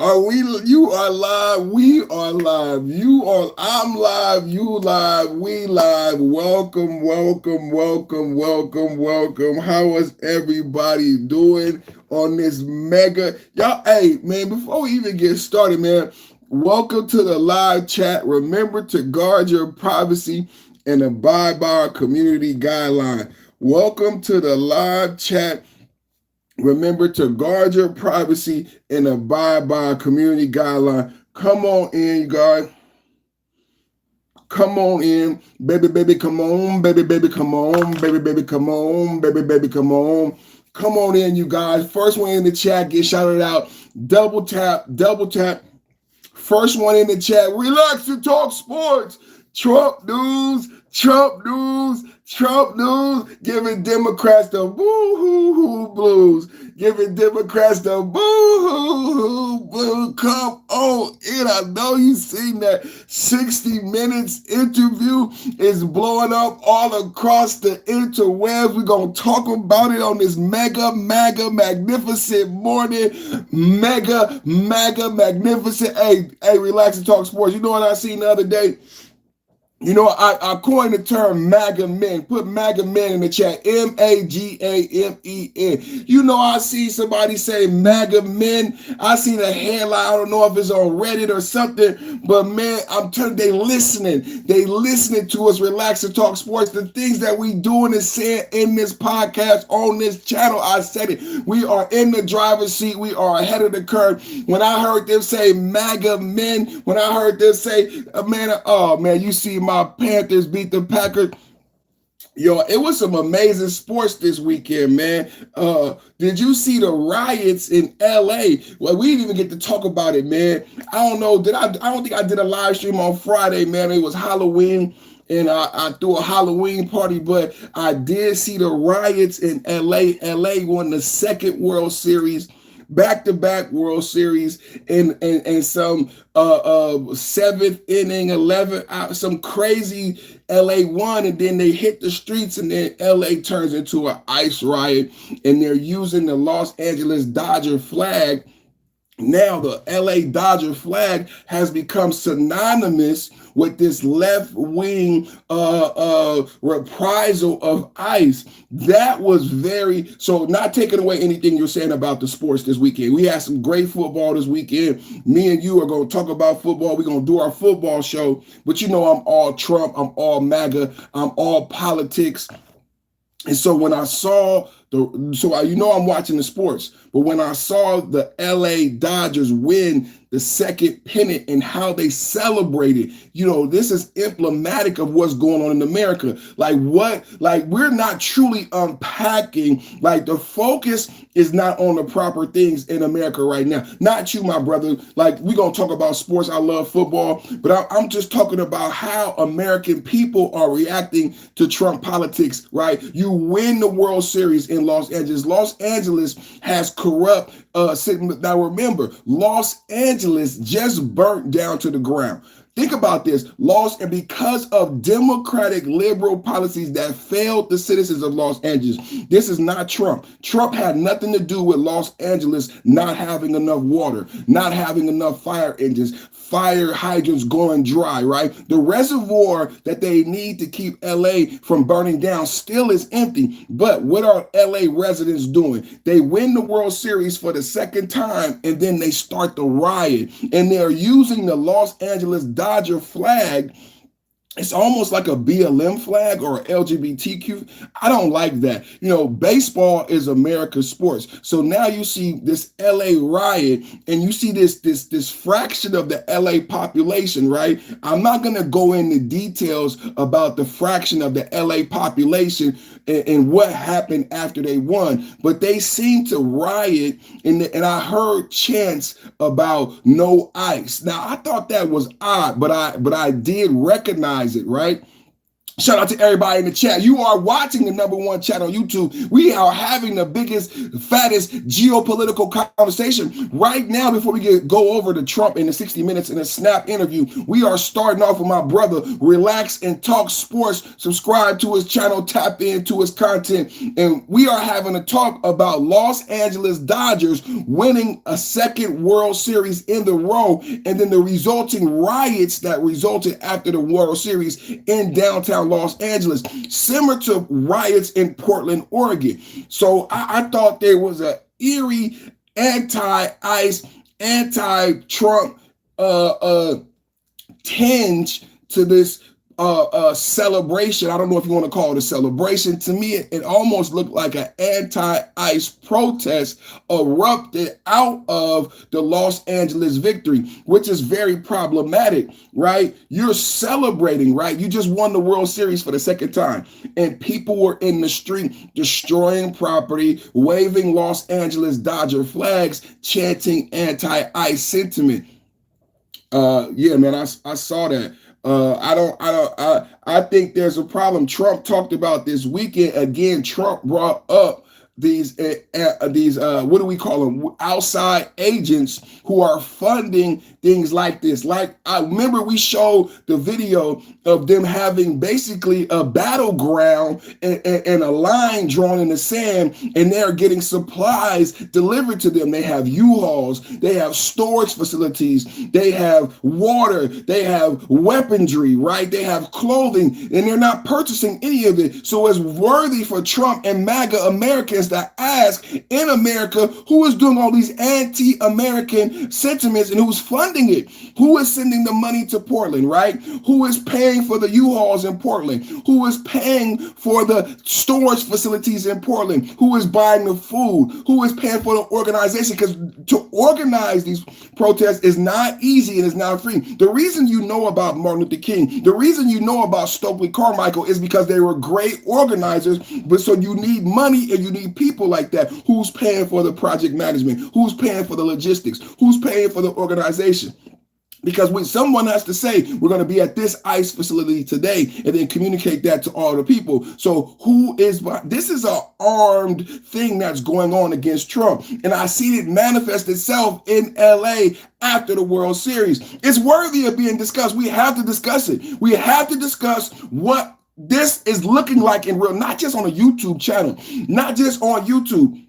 Are we? You are live. We are live. You are. I'm live. You live. We live. Welcome, welcome, welcome, welcome, welcome. How is everybody doing on this mega? Y'all, hey man, before we even get started, man, welcome to the live chat. Remember to guard your privacy and abide by our community guideline. Welcome to the live chat. Remember to guard your privacy and abide by a community guideline. Come on in, you guys. Come on in. Baby, baby, come on. Baby, baby, come on. Baby, baby, come on. Baby, baby, come on. Come on in, you guys. First one in the chat, get shouted out. Double tap, double tap. First one in the chat, relax and talk sports. Trump news, Trump news, Trump news, giving Democrats the boo-hoo-hoo blues. Giving Democrats the boo-hoo-hoo blues. Come on in. I know you seen that 60 Minutes interview is blowing up all across the interwebs. We're going to talk about it on this mega, magnificent morning. Mega, magnificent. Hey, relax and talk sports. You know what I seen the other day? You know, I coined the term MAGA men. Put MAGA men in the chat. MAGAMEN. You know, I see somebody say MAGA men. I see the headline. I don't know if it's on Reddit or something, but man, I'm telling you, they listening. They listening to us relax and talk sports. The things that we doing and saying in this podcast, on this channel, I said it. We are in the driver's seat. We are ahead of the curve. When I heard them say MAGA men, when I heard them say, man, you see my Panthers beat the Packers. Yo, it was some amazing sports this weekend, man. Did you see the riots in LA? Well, we didn't even get to talk about it, man. I don't know. I don't think I did a live stream on Friday, man. It was Halloween, and I threw a Halloween party, but I did see the riots in LA. LA won the second World Series, back-to-back World Series, and some seventh inning, 11 out, some crazy LA won, and then they hit the streets, and then LA turns into an ice riot, and they're using the Los Angeles Dodger flag. Now the LA Dodger flag has become synonymous with this left-wing reprisal of ICE. That was so not taking away anything you're saying about the sports this weekend. We had some great football this weekend. Me and you are going to talk about football. We're going to do our football show. But you know I'm all Trump. I'm all MAGA. I'm all politics. And so when I saw I'm watching the sports, but when I saw the LA Dodgers win the second pennant and how they celebrated, you know, this is emblematic of what's going on in America. We're not truly unpacking, the focus is not on the proper things in America right now. Not you, my brother. We're going to talk about sports. I love football, but I'm just talking about how American people are reacting to Trump politics, right? You win the World Series in Los Angeles. Los Angeles has corrupt, now remember, Los Angeles just burnt down to the ground. Think about this, and because of democratic liberal policies that failed the citizens of Los Angeles. This is not Trump. Trump had nothing to do with Los Angeles not having enough water, not having enough fire engines, fire hydrants going dry, right? The reservoir that they need to keep LA from burning down still is empty. But what are LA residents doing? They win the World Series for the second time, and then they start the riot. And they're using the Los Angeles Dodger flag. It's almost like a BLM flag or LGBTQ. I don't like that. You know, baseball is America's sports. So now you see this LA riot, and you see this fraction of the LA population, right? I'm not going to go into details about the fraction of the LA population and what happened after they won, but they seem to riot, and I heard chants about no ICE. Now I thought that was odd, but I did recognize it, right? Shout out to everybody in the chat. You are watching the #1 chat on YouTube. We are having the biggest, fattest geopolitical conversation right now. Before we go over to Trump in the 60 Minutes in a Snap interview, we are starting off with my brother, Relax and Talk Sports. Subscribe to his channel, tap into his content, and we are having a talk about Los Angeles Dodgers winning a second World Series in the row, and then the resulting riots that resulted after the World Series in downtown Los Angeles, similar to riots in Portland, Oregon. So I thought there was an eerie anti-ICE, anti-Trump tinge to this celebration. I don't know if you want to call it a celebration. To me, it almost looked like an anti-ICE protest erupted out of the Los Angeles victory, which is very problematic, right? You're celebrating, right? You just won the World Series for the second time, and people were in the street destroying property, waving Los Angeles Dodger flags, chanting anti-ICE sentiment. Yeah, man, I saw that. I think there's a problem. Trump talked about this weekend. Again, Trump brought up these what do we call them? Outside agents who are funding things like this. Like, I remember we showed the video of them having basically a battleground and a line drawn in the sand, and they're getting supplies delivered to them. They have U-Hauls, they have storage facilities, they have water, they have weaponry, right? They have clothing, and they're not purchasing any of it. So it's worthy for Trump and MAGA Americans to ask in America who is doing all these anti-American sentiments and who's funding it. Who is sending the money to Portland, right? Who is paying for the U-Hauls in Portland? Who is paying for the storage facilities in Portland? Who is buying the food? Who is paying for the organization? Because to organize these protests is not easy and it's not free. The reason you know about Martin Luther King, the reason you know about Stokely Carmichael is because they were great organizers, but so you need money and you need people like that. Who's paying for the project management? Who's paying for the logistics? Who's paying for the organization? Because when someone has to say, we're going to be at this ICE facility today, and then communicate that to all the people. So who is, this is an armed thing that's going on against Trump. And I see it manifest itself in LA after the World Series. It's worthy of being discussed. We have to discuss it. We have to discuss what this is looking like in real, not just on a YouTube channel, not just on YouTube.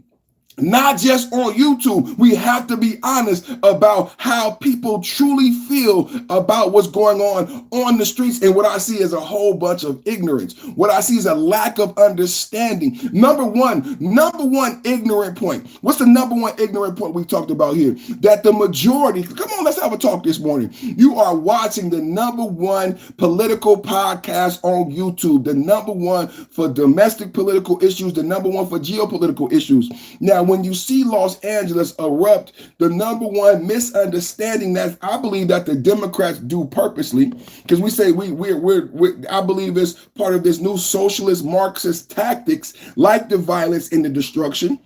Not just on YouTube. We have to be honest about how people truly feel about what's going on the streets. And what I see is a whole bunch of ignorance. What I see is a lack of understanding. Number one ignorant point. What's the number one ignorant point we talked about here? That the majority, come on, let's have a talk this morning. You are watching the #1 political podcast on YouTube, the #1 for domestic political issues, the #1 for geopolitical issues. Now, when you see Los Angeles erupt, the #1 misunderstanding that I believe that the Democrats do purposely, because we say I believe it's part of this new socialist Marxist tactics, like the violence and the destruction,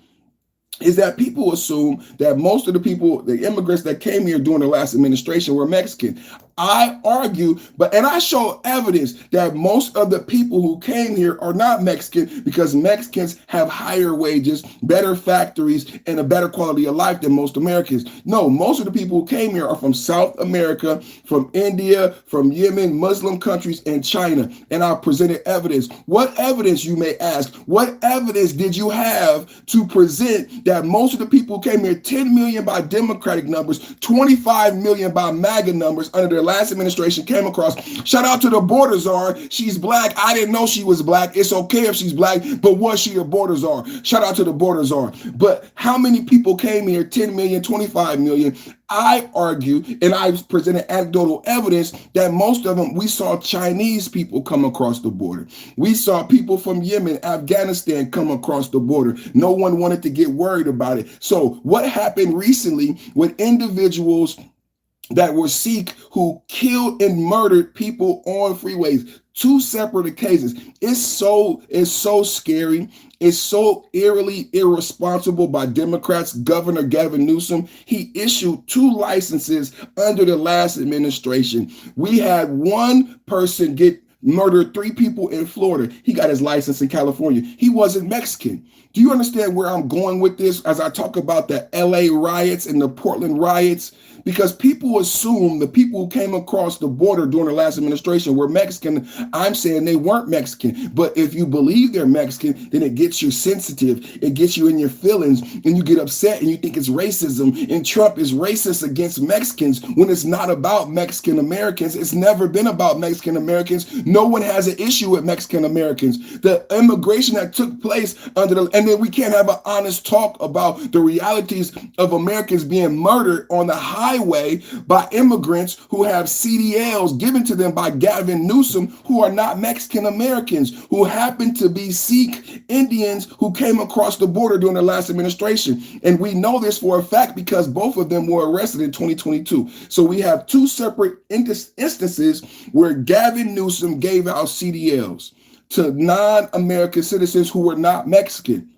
is that people assume that most of the people, the immigrants that came here during the last administration, were Mexican. I argue, and I show evidence that most of the people who came here are not Mexican, because Mexicans have higher wages, better factories, and a better quality of life than most Americans. No, most of the people who came here are from South America, from India, from Yemen, Muslim countries, and China. And I presented evidence. What evidence, you may ask? What evidence did you have to present that most of the people who came here, 10 million by Democratic numbers, 25 million by MAGA numbers under their last administration, came across? Shout out to the border czar. She's black. I didn't know she was black. It's okay if she's black, but was she a border czar? Shout out to the border czar. But how many people came here? 10 million, 25 million. I argue, and I presented anecdotal evidence, that most of them, we saw Chinese people come across the border. We saw people from Yemen, Afghanistan come across the border. No one wanted to get worried about it. So what happened recently with individuals that were Sikh who killed and murdered people on freeways? Two separate occasions. It's so scary. It's so eerily irresponsible by Democrats. Governor Gavin Newsom, he issued 2 licenses under the last administration. We had one person get murdered 3 people in Florida. He got his license in California. He wasn't Mexican. Do you understand where I'm going with this as I talk about the LA riots and the Portland riots? Because people assume the people who came across the border during the last administration were Mexican. I'm saying they weren't Mexican. But if you believe they're Mexican, then it gets you sensitive. It gets you in your feelings and you get upset and you think it's racism. And Trump is racist against Mexicans when it's not about Mexican Americans. It's never been about Mexican Americans. No one has an issue with Mexican Americans. The immigration that took place and then we can't have an honest talk about the realities of Americans being murdered on the highway by immigrants who have CDLs given to them by Gavin Newsom, who are not Mexican Americans, who happen to be Sikh Indians who came across the border during the last administration. And we know this for a fact because both of them were arrested in 2022. So we have 2 separate instances where Gavin Newsom gave out CDLs to non-American citizens who were not Mexican.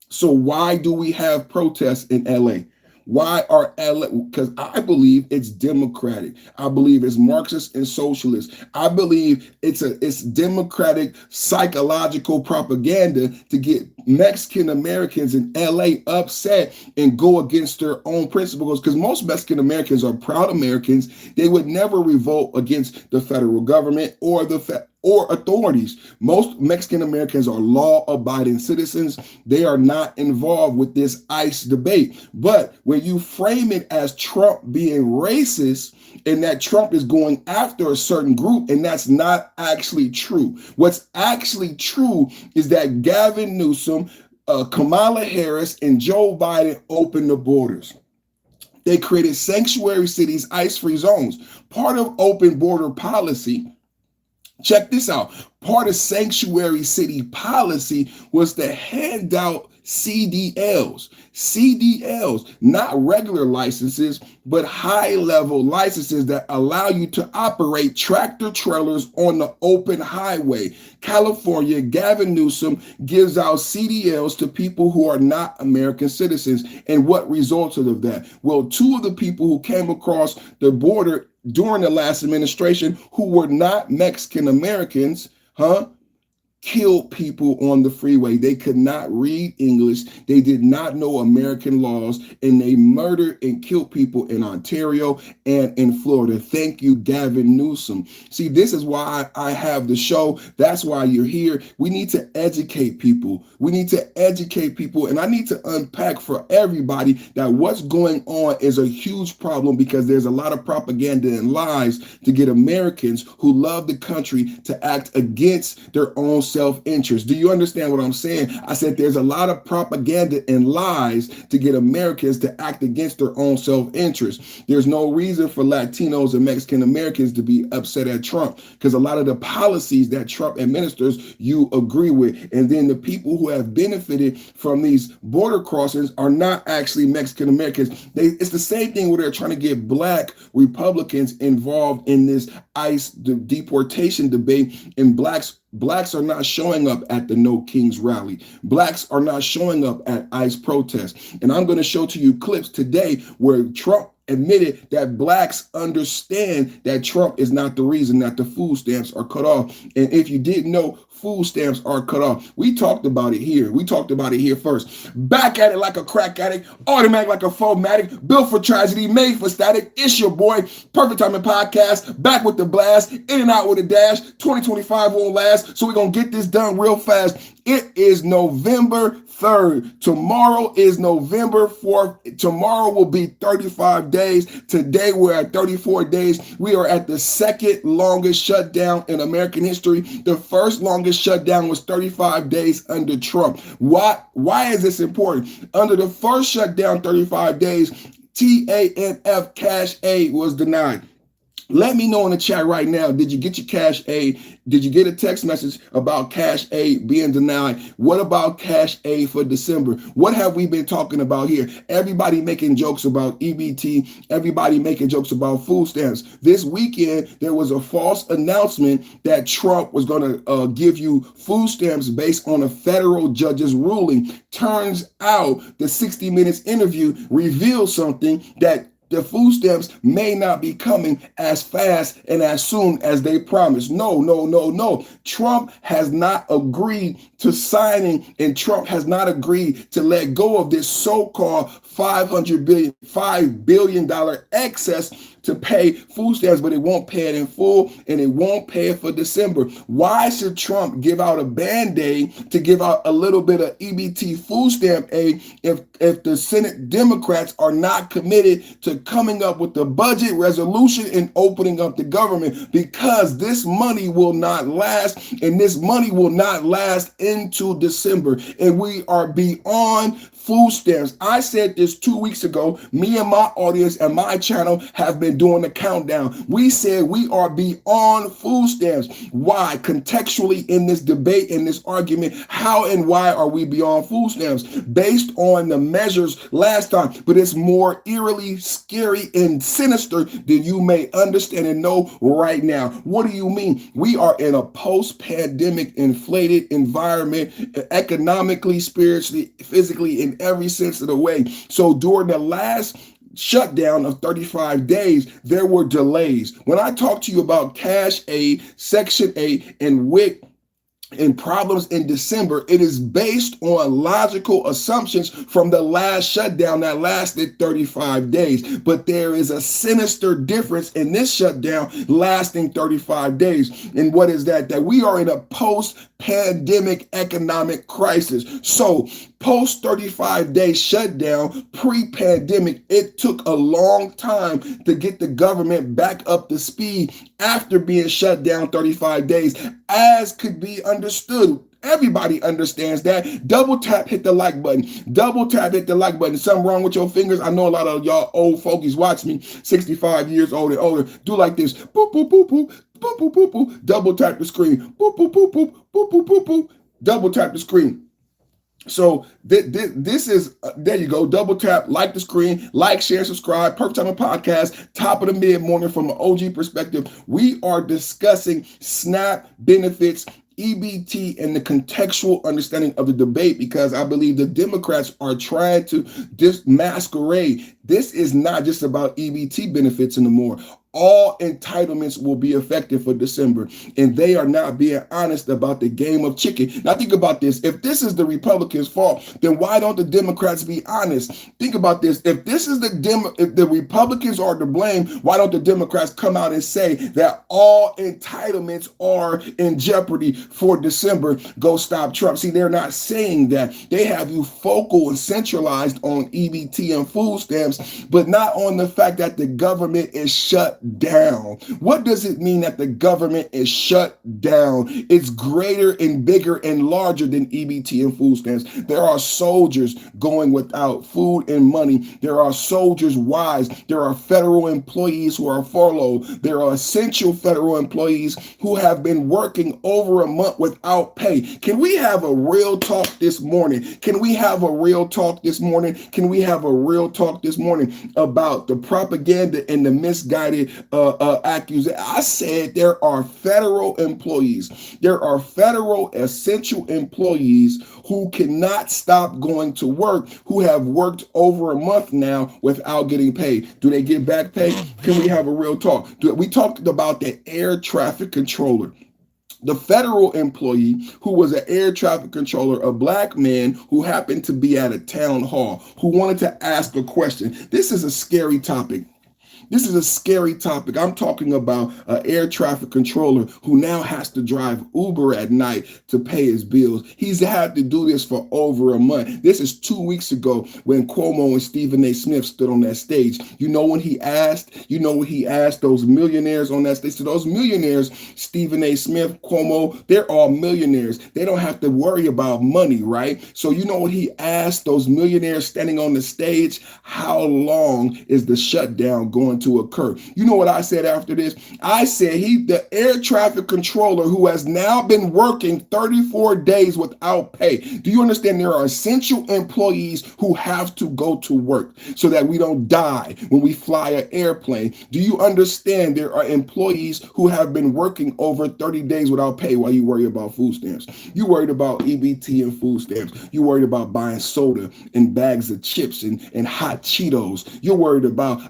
So why do we have protests in LA? Why are LA? Because I believe it's democratic. I believe it's Marxist and socialist. I believe it's democratic psychological propaganda to get Mexican Americans in LA upset and go against their own principles. Because most Mexican Americans are proud Americans. They would never revolt against the federal government or authorities. Most Mexican Americans are law-abiding citizens. They are not involved with this ICE debate. But when you frame it as Trump being racist and that Trump is going after a certain group, and that's not actually true. What's actually true is that Gavin Newsom, Kamala Harris, and Joe Biden opened the borders. They created sanctuary cities, ICE-free zones. Part of open border policy, check this out. Part of sanctuary city policy was to hand out CDLs. CDLs, not regular licenses, but high-level licenses that allow you to operate tractor trailers on the open highway. California, Gavin Newsom gives out CDLs to people who are not American citizens. And what resulted of that? Well, 2 of the people who came across the border during the last administration who were not Mexican Americans, killed people on the freeway. They could not read English. They did not know American laws, and they murdered and killed people in Ontario and in Florida. Thank you, Gavin Newsom. See, this is why I have the show. That's why you're here. We need to educate people. We need to educate people, and I need to unpack for everybody that what's going on is a huge problem because there's a lot of propaganda and lies to get Americans who love the country to act against their own self-interest. Do you understand what I'm saying? I said there's a lot of propaganda and lies to get Americans to act against their own self-interest. There's no reason for Latinos and Mexican Americans to be upset at Trump because a lot of the policies that Trump administers you agree with. And then the people who have benefited from these border crossings are not actually Mexican Americans. It's the same thing where they're trying to get Black Republicans involved in this ICE deportation debate, and Blacks are not showing up at the No Kings rally. Blacks are not showing up at ICE protests. And I'm going to show to you clips today where Trump admitted that Blacks understand that Trump is not the reason that the food stamps are cut off. And if you didn't know, food stamps are cut off. We talked about it here. We talked about it here first. Back at it like a crack addict, automatic like a fomatic, built for tragedy, made for static. It's your boy, Perfect Timing Podcast, back with the blast, in and out with a dash. 2025 won't last, so we're going to get this done real fast. It is November 3rd. Tomorrow is November 4th. Tomorrow will be 35 days. Today we're at 34 days. We are at the second longest shutdown in American history. The first longest shutdown was 35 days under Trump. Why is this important? Under the first shutdown, 35 days, TANF cash aid was denied. Let me know in the chat right now, did you get your cash aid? Did you get a text message about cash aid being denied? What about cash aid for December? What have we been talking about here? Everybody making jokes about EBT. Everybody making jokes about food stamps. This weekend, there was a false announcement that Trump was going to give you food stamps based on a federal judge's ruling. Turns out the 60 Minutes interview revealed something that the food stamps may not be coming as fast and as soon as they promised. No, no, no, no. Trump has not agreed to signing, and Trump has not agreed to let go of this so-called $5 billion excess to pay food stamps, but it won't pay it in full, and it won't pay it for December. Why should Trump give out a Band-Aid to give out a little bit of EBT food stamp aid if the Senate Democrats are not committed to coming up with the budget resolution and opening up the government? Because this money will not last, and this money will not last into December, and we are beyond food stamps. I said this 2 weeks ago. Me and my audience and my channel have been doing the countdown. We said we are beyond food stamps. Why? Contextually in this debate, in this argument, how and why are we beyond food stamps? Based on the measures last time, but it's more eerily scary and sinister than you may understand and know right now. What do you mean? We are in a post-pandemic inflated environment, economically, spiritually, physically, in every sense of the way. So during the last shutdown of 35 days, there were delays. When I talk to you about cash aid, Section 8, and WIC, and problems in December, it is based on logical assumptions from the last shutdown that lasted 35 days. But there is a sinister difference in this shutdown lasting 35 days. And what is that? That we are in a post-pandemic economic crisis. So post 35-day shutdown, pre-pandemic, it took a long time to get the government back up to speed after being shut down 35 days, as could be understood. Everybody understands that. Double tap, hit the like button. Double tap, hit the like button. Something wrong with your fingers? I know a lot of y'all old folkies watch me, 65 years old and older. Do like this. Boop, boop, boop, boop. Boop, boop, boop, boop. Double tap the screen. Boop, boop, boop, boop. Boop, boop, boop, boop. Double tap the screen. So this is, there you go, double tap, like the screen, like, share, subscribe, Perfect Timing Podcast, top of the mid-morning from an OG perspective. We are discussing SNAP benefits, EBT, and the contextual understanding of the debate, because I believe the Democrats are trying to masquerade. This is not just about EBT benefits anymore. All entitlements will be effective for December, and they are not being honest about the game of chicken. Now think about this. If this is the Republicans' fault, then why don't the Democrats be honest? Think about this. If this is if the Republicans are to blame, why don't the Democrats come out and say that all entitlements are in jeopardy for December? Go stop Trump. See, they're not saying that. They have you focal and centralized on EBT and food stamps, but not on the fact that the government is shut down. What does it mean that the government is shut down? It's greater and bigger and larger than EBT and food stamps. There are soldiers going without food and money. There are soldiers' wives. There are federal employees who are furloughed. There are essential federal employees who have been working over a month without pay. Can we have a real talk this morning? Can we have a real talk this morning? Can we have a real talk this morning about the propaganda and the misguided accusation? I said there are federal employees. There are federal essential employees who cannot stop going to work, who have worked over a month now without getting paid. Do they get back pay? Can we have a real talk? We talked about the air traffic controller. The federal employee who was an air traffic controller, a black man who happened to be at a town hall, who wanted to ask a question. This is a scary topic. This is a scary topic. I'm talking about an air traffic controller who now has to drive Uber at night to pay his bills. He's had to do this for over a month. This is 2 weeks ago when Cuomo and Stephen A. Smith stood on that stage. You know what he asked those millionaires on that stage? So those millionaires, Stephen A. Smith, Cuomo, they're all millionaires. They don't have to worry about money, right? So you know what he asked those millionaires standing on the stage? How long is the shutdown going going to occur. You know what I said after this? I said the air traffic controller who has now been working 34 days without pay. Do you understand there are essential employees who have to go to work so that we don't die when we fly an airplane? Do you understand there are employees who have been working over 30 days without pay while you worry about food stamps? You worried about EBT and food stamps. You worried about buying soda and bags of chips and hot Cheetos. You're worried about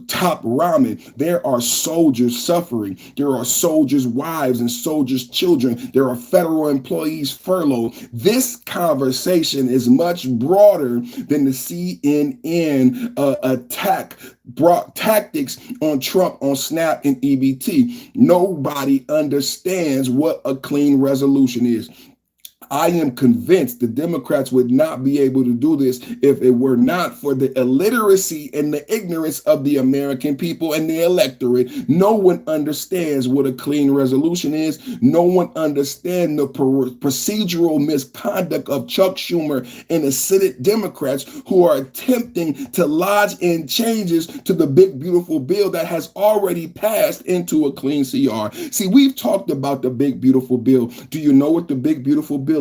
top ramen. There are soldiers suffering. There are soldiers' wives and soldiers' children. There are federal employees furloughed. This conversation is much broader than the CNN attack brought tactics on Trump on SNAP and EBT. Nobody understands what a clean resolution is. I am convinced the Democrats would not be able to do this if it were not for the illiteracy and the ignorance of the American people and the electorate. No one understands what a clean resolution is. No one understands the procedural misconduct of Chuck Schumer and the Senate Democrats who are attempting to lodge in changes to the big, beautiful bill that has already passed into a clean CR. See, we've talked about the big, beautiful bill. Do you know what the big, beautiful bill is?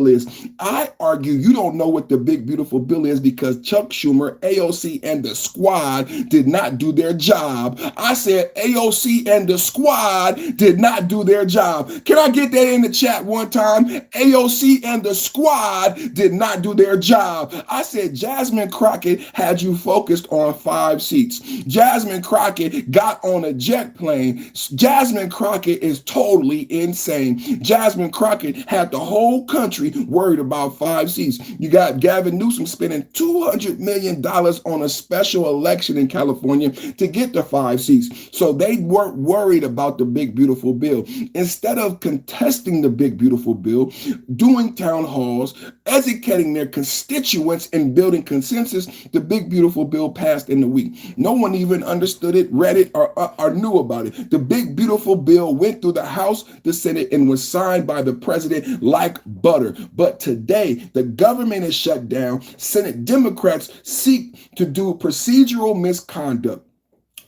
I argue you don't know what the big, beautiful bill is because Chuck Schumer, AOC, and the squad did not do their job. I said AOC and the squad did not do their job. Can I get that in the chat one time? AOC and the squad did not do their job. I said Jasmine Crockett had you focused on 5 seats. Jasmine Crockett got on a jet plane. Jasmine Crockett is totally insane. Jasmine Crockett had the whole country worried about 5 seats. You got Gavin Newsom spending $200 million on a special election in California to get the 5 seats. So they weren't worried about the big, beautiful bill. Instead of contesting the big, beautiful bill, doing town halls, educating their constituents and building consensus, the big, beautiful bill passed in a week. No one even understood it, read it, or knew about it. The big, beautiful bill went through the House, the Senate, and was signed by the president like butter. But today, the government is shut down. Senate Democrats seek to do procedural misconduct.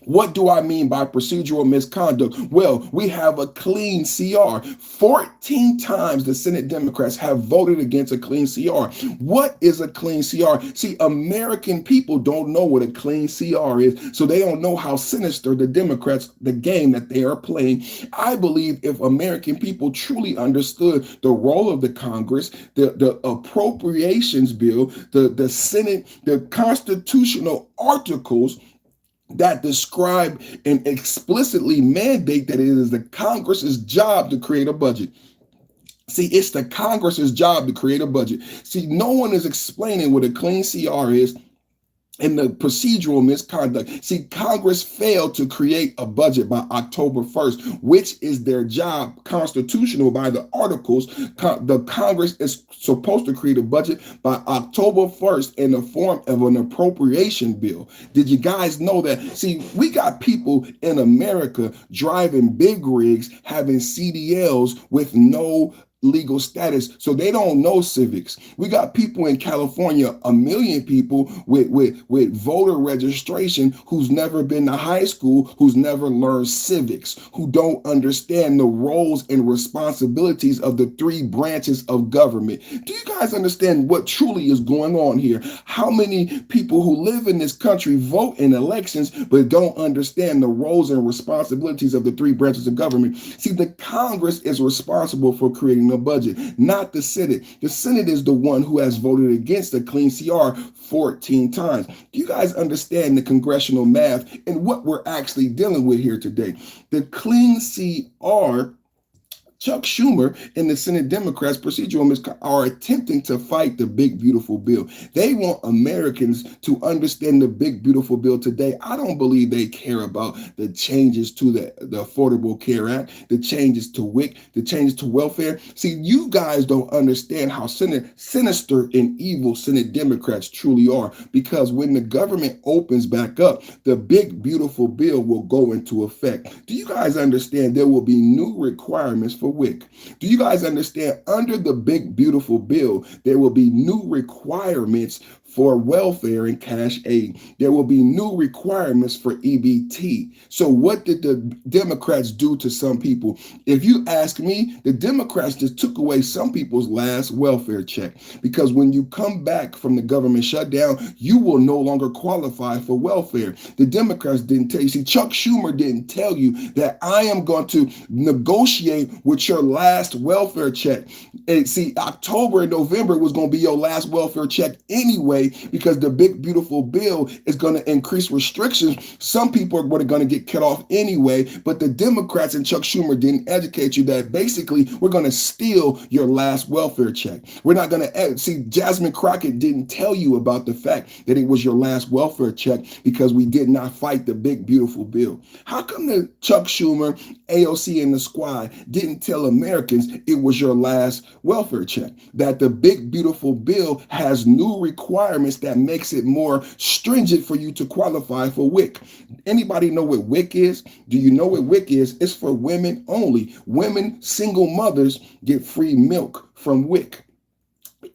What do I mean by procedural misconduct? Well, we have a clean CR. 14 times the Senate Democrats have voted against a clean CR. What is a clean CR? See, American people don't know what a clean CR is, so they don't know how sinister the Democrats, the game that they are playing. I believe if American people truly understood the role of the Congress, the appropriations bill, the Senate, the constitutional articles that describe and explicitly mandate that it is the Congress's job to create a budget. See, it's the Congress's job to create a budget. See, no one is explaining what a clean CR is and the procedural misconduct. See, Congress failed to create a budget by October 1st, which is their job, constitutional by the articles. The Congress is supposed to create a budget by October 1st in the form of an appropriation bill. Did you guys know that? See, we got people in America driving big rigs, having CDLs with no legal status, so they don't know civics. We got people in California, 1 million people with voter registration who's never been to high school, who's never learned civics, who don't understand the roles and responsibilities of the 3 branches of government. Do you guys understand what truly is going on here? How many people who live in this country vote in elections but don't understand the roles and responsibilities of the 3 branches of government? See, the Congress is responsible for creating a budget, not the Senate. The Senate is the one who has voted against the clean CR 14 times. Do you guys understand the congressional math and what we're actually dealing with here today? The clean CR, Chuck Schumer and the Senate Democrats, procedural misconduct, are attempting to fight the big, beautiful bill. They want Americans to understand the big, beautiful bill today. I don't believe they care about the changes to the Affordable Care Act, the changes to WIC, the changes to welfare. See, you guys don't understand how sinister and evil Senate Democrats truly are, because when the government opens back up, the big, beautiful bill will go into effect. Do you guys understand there will be new requirements for WIC? Do you guys understand under the big, beautiful bill, there will be new requirements for welfare and cash aid. There will be new requirements for EBT. So what did the Democrats do to some people? If you ask me, the Democrats just took away some people's last welfare check, because when you come back from the government shutdown, you will no longer qualify for welfare. The Democrats didn't tell you. See, Chuck Schumer didn't tell you that I am going to negotiate with your last welfare check. And see, October and November was going to be your last welfare check anyway, because the big beautiful bill is going to increase restrictions. Some people are going to get cut off anyway, but the Democrats and Chuck Schumer didn't educate you that basically we're going to steal your last welfare check. We're not going to see. Jasmine Crockett didn't tell you about the fact that it was your last welfare check because we did not fight the big beautiful bill. How come the Chuck Schumer, AOC, and the squad didn't tell Americans it was your last welfare check? That the big beautiful bill has new requirements that makes it more stringent for you to qualify for WIC. Anybody know what WIC is? Do you know what WIC is? It's for women only. Women, single mothers get free milk from WIC.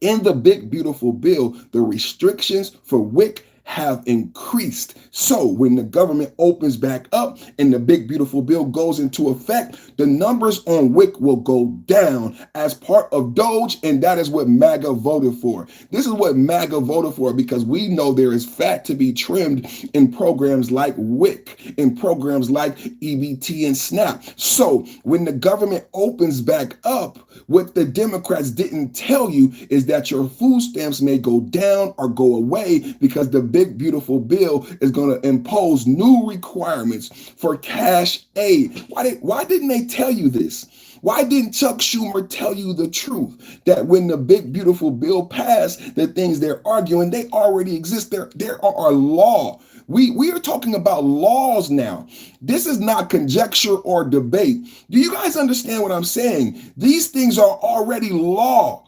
In the big beautiful bill, the restrictions for WIC have increased. So when the government opens back up and the big beautiful bill goes into effect, the numbers on WIC will go down as part of Doge, and that is what MAGA voted for. This is what MAGA voted for because we know there is fat to be trimmed in programs like WIC, in programs like EBT and SNAP. So when the government opens back up, what the Democrats didn't tell you is that your food stamps may go down or go away because the big beautiful bill is going to impose new requirements for cash aid. Why didn't they tell you this? Why didn't Chuck Schumer tell you the truth? That when the big beautiful bill passed, the things they're arguing, they already exist. There are law. We are talking about laws now. This is not conjecture or debate. Do you guys understand what I'm saying? These things are already law.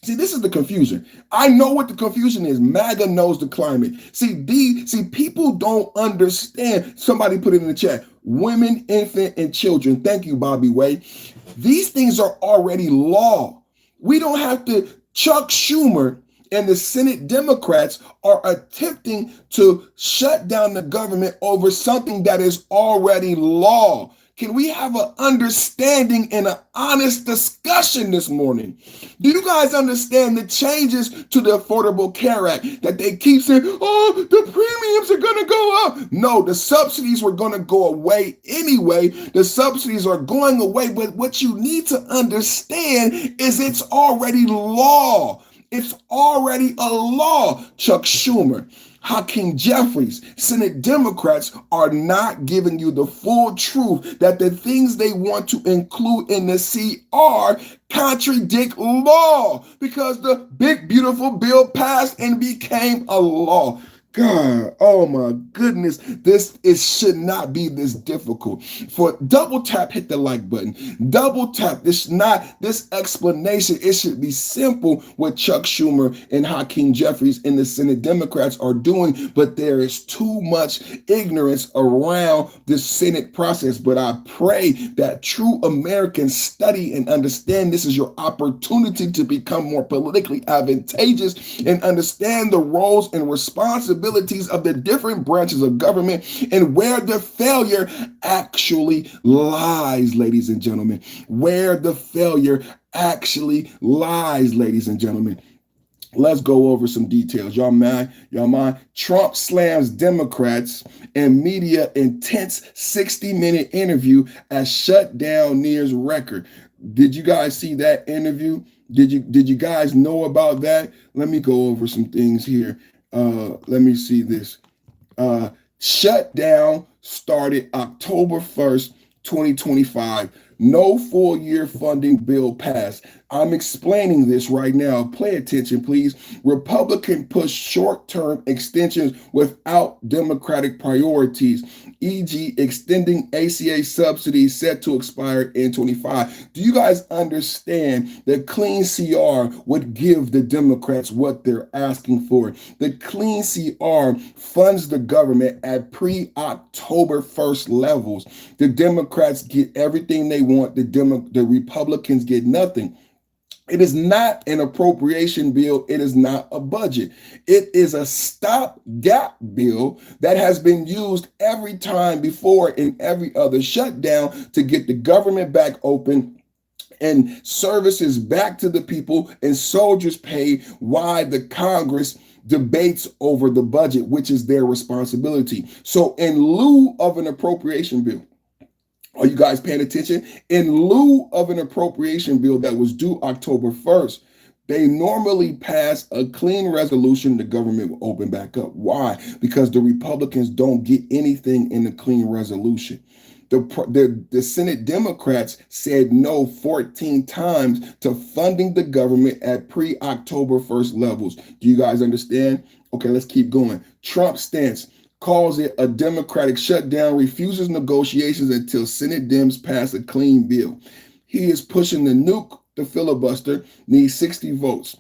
See, this is the confusion. I know what the confusion is. MAGA knows the climate. See, people don't understand. Somebody put it in the chat. Women, infant, and children. Thank you, Bobby Way. These things are already law. We don't have to. Chuck Schumer and the Senate Democrats are attempting to shut down the government over something that is already law. Can we have an understanding and an honest discussion this morning? Do you guys understand the changes to the Affordable Care Act that they keep saying, oh, the premiums are going to go up? No, the subsidies were going to go away anyway. The subsidies are going away, but what you need to understand is it's already law. It's already a law. Chuck Schumer, Hakeem Jeffries, Senate Democrats are not giving you the full truth that the things they want to include in the CR contradict law because the big beautiful bill passed and became a law. God, oh my goodness, should not be this difficult. For double tap, hit the like button. Double tap. This explanation. It should be simple what Chuck Schumer and Hakeem Jeffries and the Senate Democrats are doing, but there is too much ignorance around the Senate process. But I pray that true Americans study and understand this is your opportunity to become more politically advantageous and understand the roles and responsibilities of the different branches of government and where the failure actually lies, ladies and gentlemen. Where the failure actually lies, ladies and gentlemen. Let's go over some details. Y'all mind? Trump slams Democrats and media intense 60-minute interview as shutdown nears record. Did you guys see that interview? Did you guys know about that? Let me go over some things here. Let me see this. Shutdown started October 1st, 2025. No full year funding bill passed. I'm explaining this right now. Pay attention, please. Republican push short-term extensions without Democratic priorities, e.g. extending ACA subsidies set to expire in 25. Do you guys understand that Clean CR would give the Democrats what they're asking for? The Clean CR funds the government at pre-October 1st levels. The Democrats get everything they want. The Republicans get nothing. It is not an appropriation bill. It is not a budget. It is a stopgap bill that has been used every time before in every other shutdown to get the government back open and services back to the people and soldiers pay while the Congress debates over the budget, which is their responsibility. So, in lieu of an appropriation bill, are you guys paying attention? In lieu of an appropriation bill that was due October 1st, they normally pass a clean resolution, the government will open back up. Why? Because the Republicans don't get anything in the clean resolution. The Senate Democrats said no 14 times to funding the government at pre-October 1st levels. Do you guys understand? Okay, let's keep going. Trump's stance calls it a Democratic shutdown, refuses negotiations until Senate Dems pass a clean bill. He is pushing the nuke, the filibuster, needs 60 votes.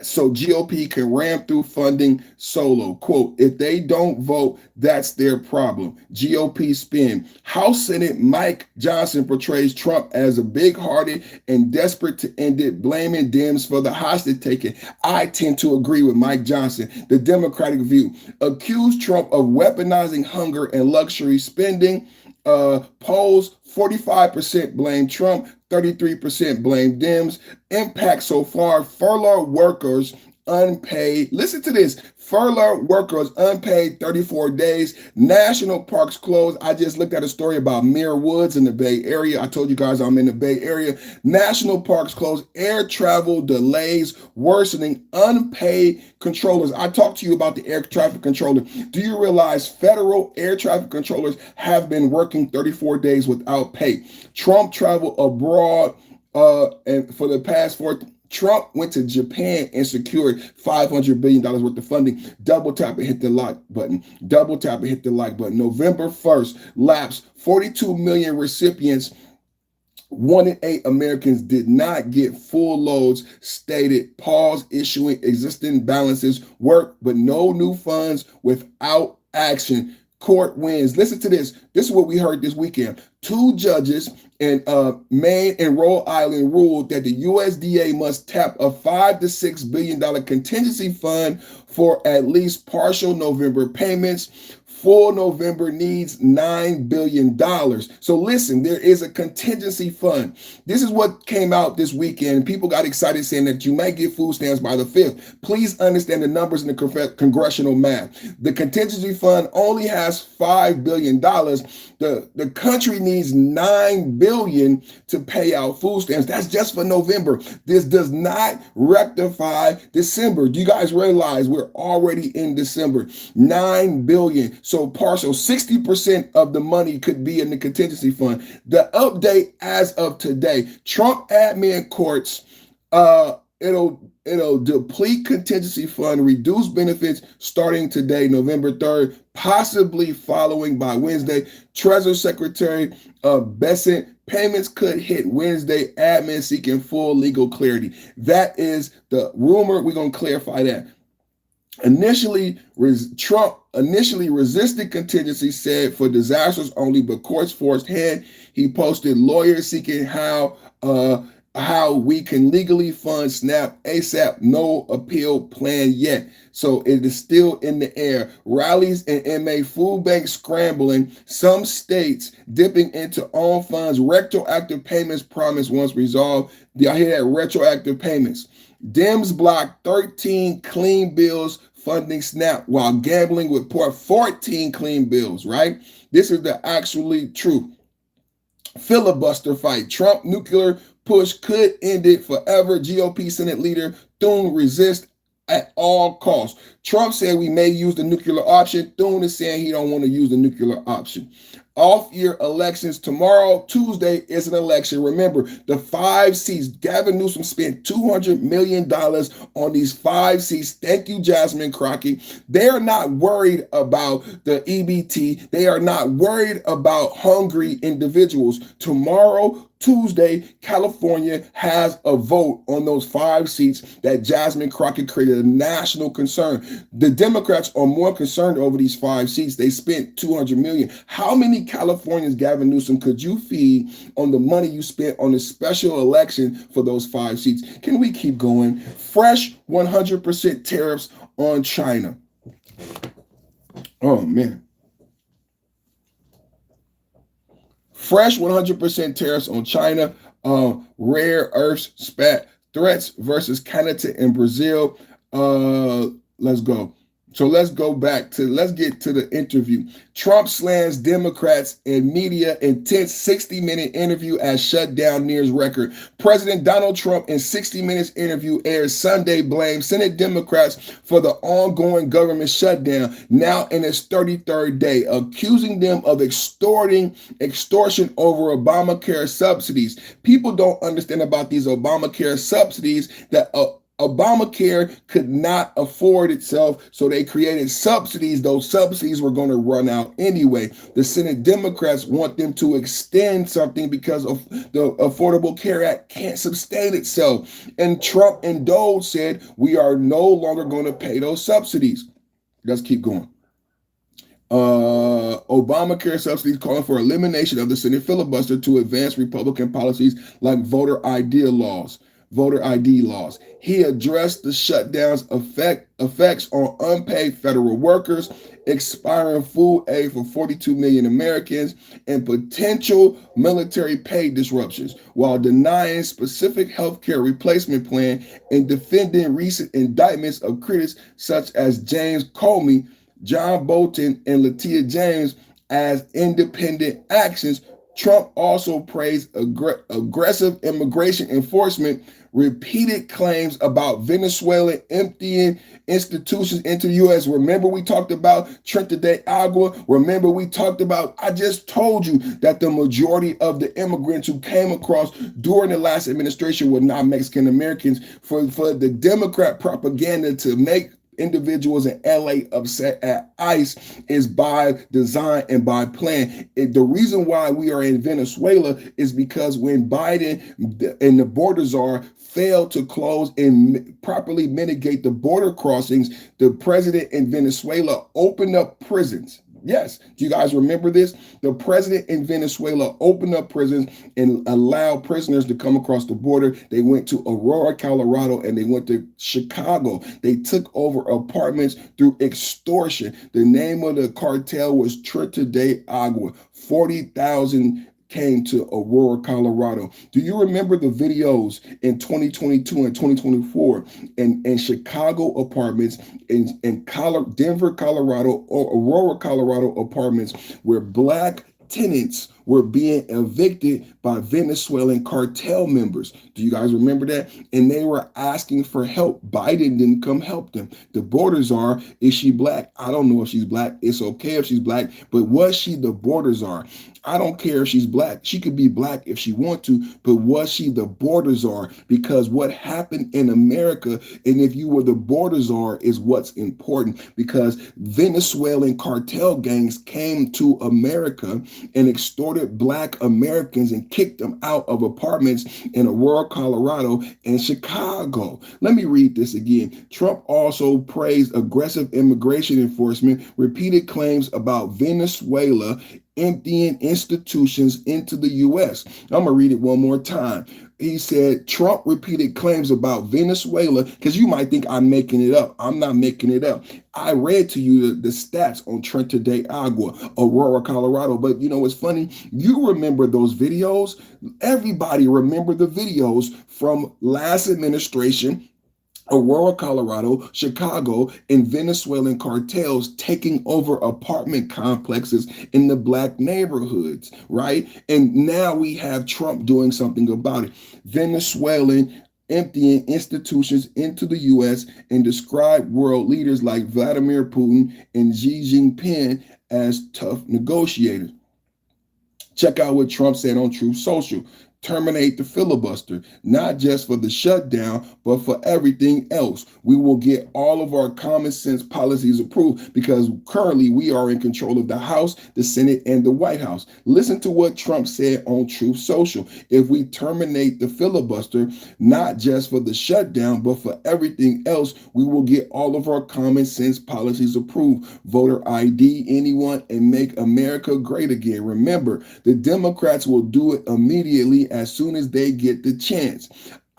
So GOP can ram through funding solo. Quote, if they don't vote, that's their problem. GOP spin. House Senate Mike Johnson portrays Trump as a big-hearted and desperate to end it, blaming Dems for the hostage taking. I tend to agree with Mike Johnson. The Democratic view. Accuse Trump of weaponizing hunger and luxury spending. Polls, 45% blame Trump, 33% blame Dems. Impact so far, furloughed workers unpaid. Listen to this. Furloughed workers unpaid 34 days. National parks closed. I just looked at a story about Muir Woods in the Bay Area. I told you guys I'm in the Bay Area. National parks closed. Air travel delays worsening. Unpaid controllers. I talked to you about the air traffic controller. Do you realize federal air traffic controllers have been working 34 days without pay? Trump traveled abroad and for the past Trump went to Japan and secured $500 billion worth of funding. Double tap and hit the like button. Double tap and hit the like button. November 1st, lapse. 42 million recipients. 1 in 8 Americans did not get full loads. Stated pause issuing existing balances. Work, but no new funds without action. Court wins. Listen to this. This is what we heard this weekend. 2 judges in Maine and Rhode Island ruled that the USDA must tap a $5 to $6 billion contingency fund for at least partial November payments. Full November needs $9 billion. So listen, there is a contingency fund. This is what came out this weekend. People got excited saying that you might get food stamps by the 5th. Please understand the numbers in the congressional math. The contingency fund only has $5 billion. The country needs $9 billion to pay out food stamps. That's just for November. This does not rectify December. Do you guys realize we're already in December? $9 billion. So partial 60% of the money could be in the contingency fund. The update as of today, Trump admin courts, it'll deplete contingency fund, reduce benefits starting today, November 3rd, possibly following by Wednesday. Treasury Secretary Bessent, payments could hit Wednesday, admin seeking full legal clarity. That is the rumor. We're going to clarify that. Trump initially resisted contingency, said for disasters only, but courts forced hand. He posted lawyers seeking how we can legally fund SNAP ASAP. No appeal plan yet. So it is still in the air. Rallies and MA food banks scrambling. Some states dipping into own funds. Retroactive payments promised once resolved. Y'all hear that? Retroactive payments. Dems block 13 clean bills funding SNAP while gambling with poor 14 clean bills, right? This is the actually true. Filibuster fight. Trump nuclear push could end it forever. GOP Senate leader Thune resist at all costs. Trump said we may use the nuclear option. Thune is saying he don't want to use the nuclear option. Off-year elections tomorrow, Tuesday, is an election. Remember, the 5 seats. Gavin Newsom spent $200 million on these 5 seats. Thank you, Jasmine Crockett. They are not worried about the EBT. They are not worried about hungry individuals. Tomorrow, Tuesday, California has a vote on those 5 seats that Jasmine Crockett created a national concern. The Democrats are more concerned over these 5 seats. They spent $200 million. How many Californians, Gavin Newsom, could you feed on the money you spent on the special election for those 5 seats? Can we keep going? Fresh 100% tariffs on China. Oh, man. Fresh 100% tariffs on China. Rare earths spat threats versus Canada and Brazil. Let's go. So let's get to the interview. Trump slams Democrats and media intense 60-minute interview as shutdown nears record. President Donald Trump in 60 Minutes interview airs Sunday blames Senate Democrats for the ongoing government shutdown, now in its 33rd day, accusing them of extortion over Obamacare subsidies. People don't understand about these Obamacare subsidies that Obamacare could not afford itself, so they created subsidies. Those subsidies were going to run out anyway. The Senate Democrats want them to extend something because of the Affordable Care Act can't sustain itself. And Trump and Dole said, we are no longer going to pay those subsidies. Let's keep going. Obamacare subsidies calling for elimination of the Senate filibuster to advance Republican policies like voter ID laws. He addressed the shutdown's effects on unpaid federal workers, expiring food aid for 42 million Americans, and potential military pay disruptions, while denying specific healthcare replacement plan and defending recent indictments of critics such as James Comey, John Bolton, and Letitia James as independent actions. Trump also praised aggressive immigration enforcement, repeated claims about Venezuela emptying institutions into the U.S. Remember, we talked about Trinidad de Agua. Remember, we talked about, I just told you that the majority of the immigrants who came across during the last administration were not Mexican Americans. For the Democrat propaganda to make individuals in LA upset at ICE is by design and by plan. The reason why we are in Venezuela is because when Biden and the border czar failed to close and properly mitigate the border crossings, the president in Venezuela opened up prisons. Yes. Do you guys remember this? The president in Venezuela opened up prisons and allowed prisoners to come across the border. They went to Aurora, Colorado, and they went to Chicago. They took over apartments through extortion. The name of the cartel was Trinidad de Agua. 40,000 came to Aurora, Colorado. Do you remember the videos in 2022 and 2024 in Chicago apartments, in Denver, Colorado, or Aurora, Colorado apartments where Black tenants were being evicted by Venezuelan cartel members? Do you guys remember that? And they were asking for help. Biden didn't come help them. The border czar, is she Black? I don't know if she's Black. It's okay if she's Black, but was she the border czar? I don't care if she's Black. She could be Black if she want to, but was she the border czar? Because what happened in America, and if you were the border czar, is what's important, because Venezuelan cartel gangs came to America and extorted Black Americans and kicked them out of apartments in Aurora, Colorado, and Chicago. Let me read this again. Trump also praised aggressive immigration enforcement, repeated claims about Venezuela emptying institutions into the U.S. I'm going to read it one more time. He said Trump repeated claims about Venezuela, because you might think I'm making it up. I'm not making it up. I read to you the stats on Trinidad de Agua, Aurora, Colorado. But you know what's funny? You remember those videos. Everybody remember the videos from last administration. Aurora, Colorado, Chicago, and Venezuelan cartels taking over apartment complexes in the Black neighborhoods, right? And now we have Trump doing something about it. Venezuelan emptying institutions into the U.S. and described world leaders like Vladimir Putin and Xi Jinping as tough negotiators. Check out what Trump said on Truth Social. terminate the filibuster, not just for the shutdown, but for everything else. We will get all of our common sense policies approved because currently we are in control of the House, the Senate, and the White House. Listen to what Trump said on Truth Social. If we terminate the filibuster, not just for the shutdown, but for everything else, we will get all of our common sense policies approved. Voter ID anyone and make America great again. Remember, the Democrats will do it immediately as soon as they get the chance.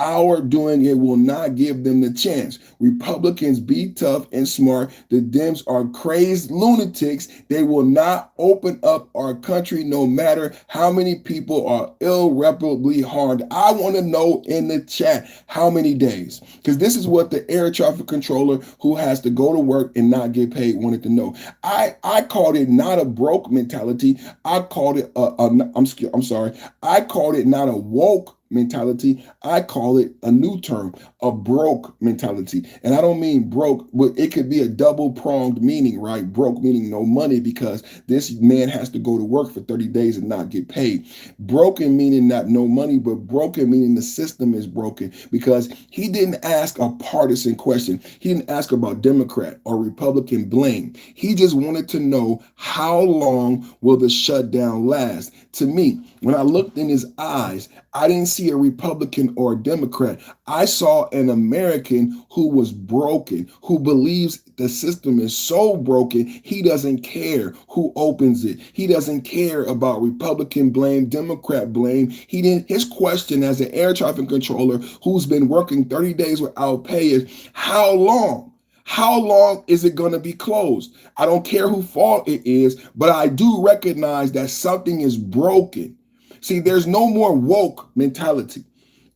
Our doing it will not give them the chance. Republicans be tough and smart. The Dems are crazed lunatics. They will not open up our country no matter how many people are irreparably harmed. I want to know in the chat how many days. Because this is what the air traffic controller who has to go to work and not get paid wanted to know. I called it not a broke mentality. I called it I'm sorry. I called it not a woke mentality. I call it a new term, a broke mentality. And I don't mean broke, but it could be a double pronged meaning, right? Broke meaning no money because this man has to go to work for 30 days and not get paid. Broken meaning not no money, but broken meaning the system is broken because he didn't ask a partisan question. He didn't ask about Democrat or Republican blame. He just wanted to know how long will the shutdown last. To me, when I looked in his eyes, I didn't see a Republican or a Democrat. I saw an American who was broken, who believes the system is so broken, he doesn't care who opens it. He doesn't care about Republican blame, Democrat blame. His question as an air traffic controller who's been working 30 days without pay is, how long? How long is it going to be closed? I don't care whose fault it is, but I do recognize that something is broken. See, there's no more woke mentality.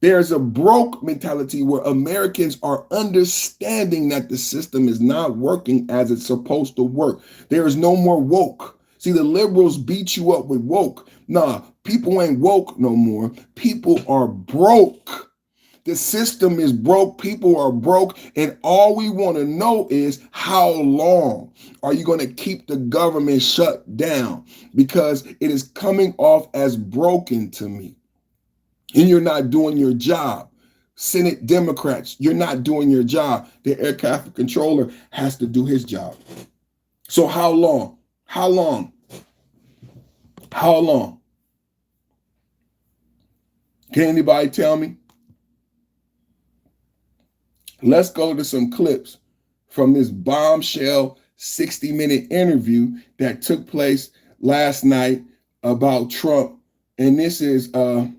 There's a broke mentality where Americans are understanding that the system is not working as it's supposed to work. There is no more woke. See, the liberals beat you up with woke. Nah, people ain't woke no more. People are broke. The system is broke. People are broke. And all we want to know is how long are you going to keep the government shut down? Because it is coming off as broken to me. And you're not doing your job. Senate Democrats, you're not doing your job. The air traffic controller has to do his job. So how long? How long? How long? Can anybody tell me? Let's go to some clips from this bombshell 60-minute interview that took place last night about Trump. And this is the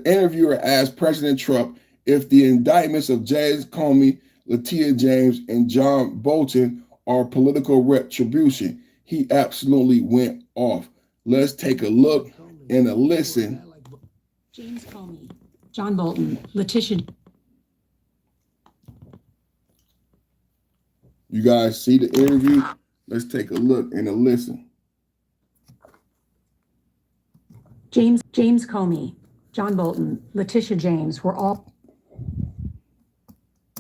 interviewer asked President Trump if the indictments of James Comey, Letitia James, and John Bolton are political retribution. He absolutely went off. Let's take a look and a listen. James Comey, John Bolton, Letitia. You guys see the interview? Let's take a look and a listen. James Comey, John Bolton, Letitia James were all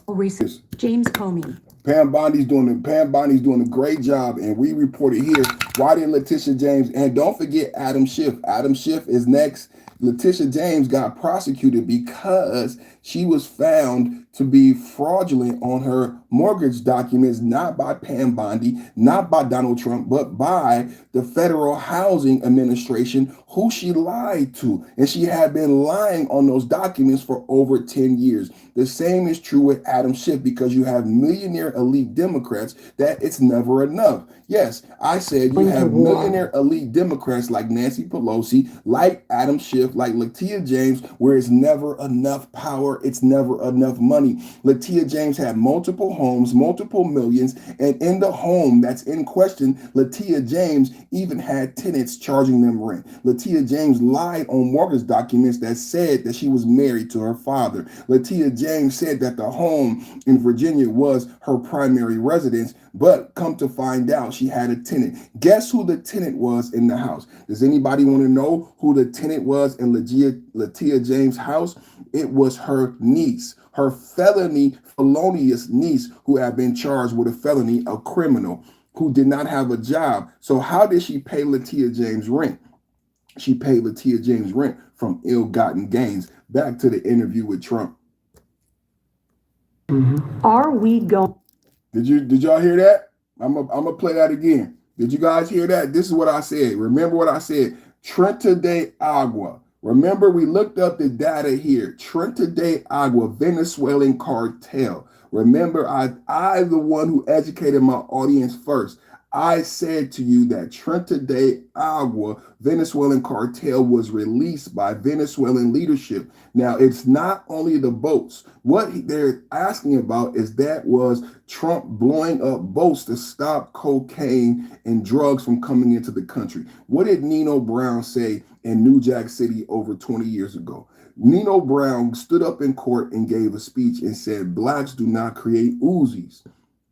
recent. James Comey. Pam Bondi's doing a great job, and we reported here. Why did Letitia James, and don't forget Adam Schiff. Adam Schiff is next. Letitia James got prosecuted because she was found to be fraudulent on her mortgage documents, not by Pam Bondi, not by Donald Trump, but by the Federal Housing Administration, who she lied to. And she had been lying on those documents for over 10 years. The same is true with Adam Schiff because you have millionaire elite Democrats that it's never enough. Yes, I said you have millionaire elite Democrats like Nancy Pelosi, like Adam Schiff, like Letitia James, where it's never enough power, it's never enough money. Letitia James had multiple homes, multiple millions, and in the home that's in question, Letitia James even had tenants charging them rent. Letitia James lied on mortgage documents that said that she was married to her father. Letitia James said that the home in Virginia was her primary residence, but come to find out she had a tenant. Guess who the tenant was in the house? Does anybody want to know who the tenant was in Letitia James' house? It was her niece, her felonious niece who had been charged with a felony, a criminal who did not have a job. So how did she pay Letitia James rent? She paid Latia James rent from ill-gotten gains. Back to the interview with Trump. Are we going? Did y'all hear that? I'm gonna play that again. Did you guys hear that? This is what I said. Remember what I said. Trenta de Agua. Remember, we looked up the data here. Trenta de Agua, Venezuelan cartel. Remember, I the one who educated my audience first. I said to you that Trenta de Agua, Venezuelan cartel, was released by Venezuelan leadership. Now, it's not only the boats. What they're asking about is that was Trump blowing up boats to stop cocaine and drugs from coming into the country. What did Nino Brown say in New Jack City over 20 years ago? Nino Brown stood up in court and gave a speech and said, blacks do not create Uzis.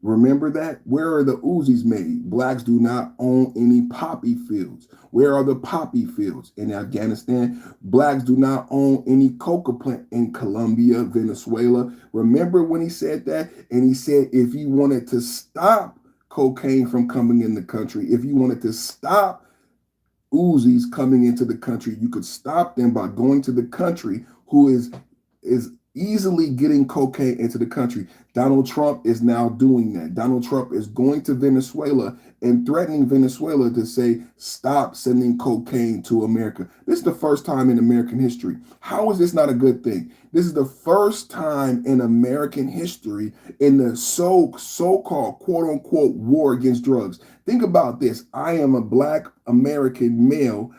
Remember that? Where are the Uzis made? Blacks do not own any poppy fields. Where are the poppy fields? In Afghanistan. Blacks do not own any coca plant in Colombia, Venezuela. Remember when he said that? And he said if you wanted to stop cocaine from coming in the country, if you wanted to stop Uzis coming into the country, you could stop them by going to the country who is easily getting cocaine into the country. Donald Trump is now doing that. Donald Trump is going to Venezuela and threatening Venezuela to say, stop sending cocaine to America. This is the first time in American history. How is this not a good thing? This is the first time in American history in the so-called quote unquote war against drugs. Think about this. I am a black American male.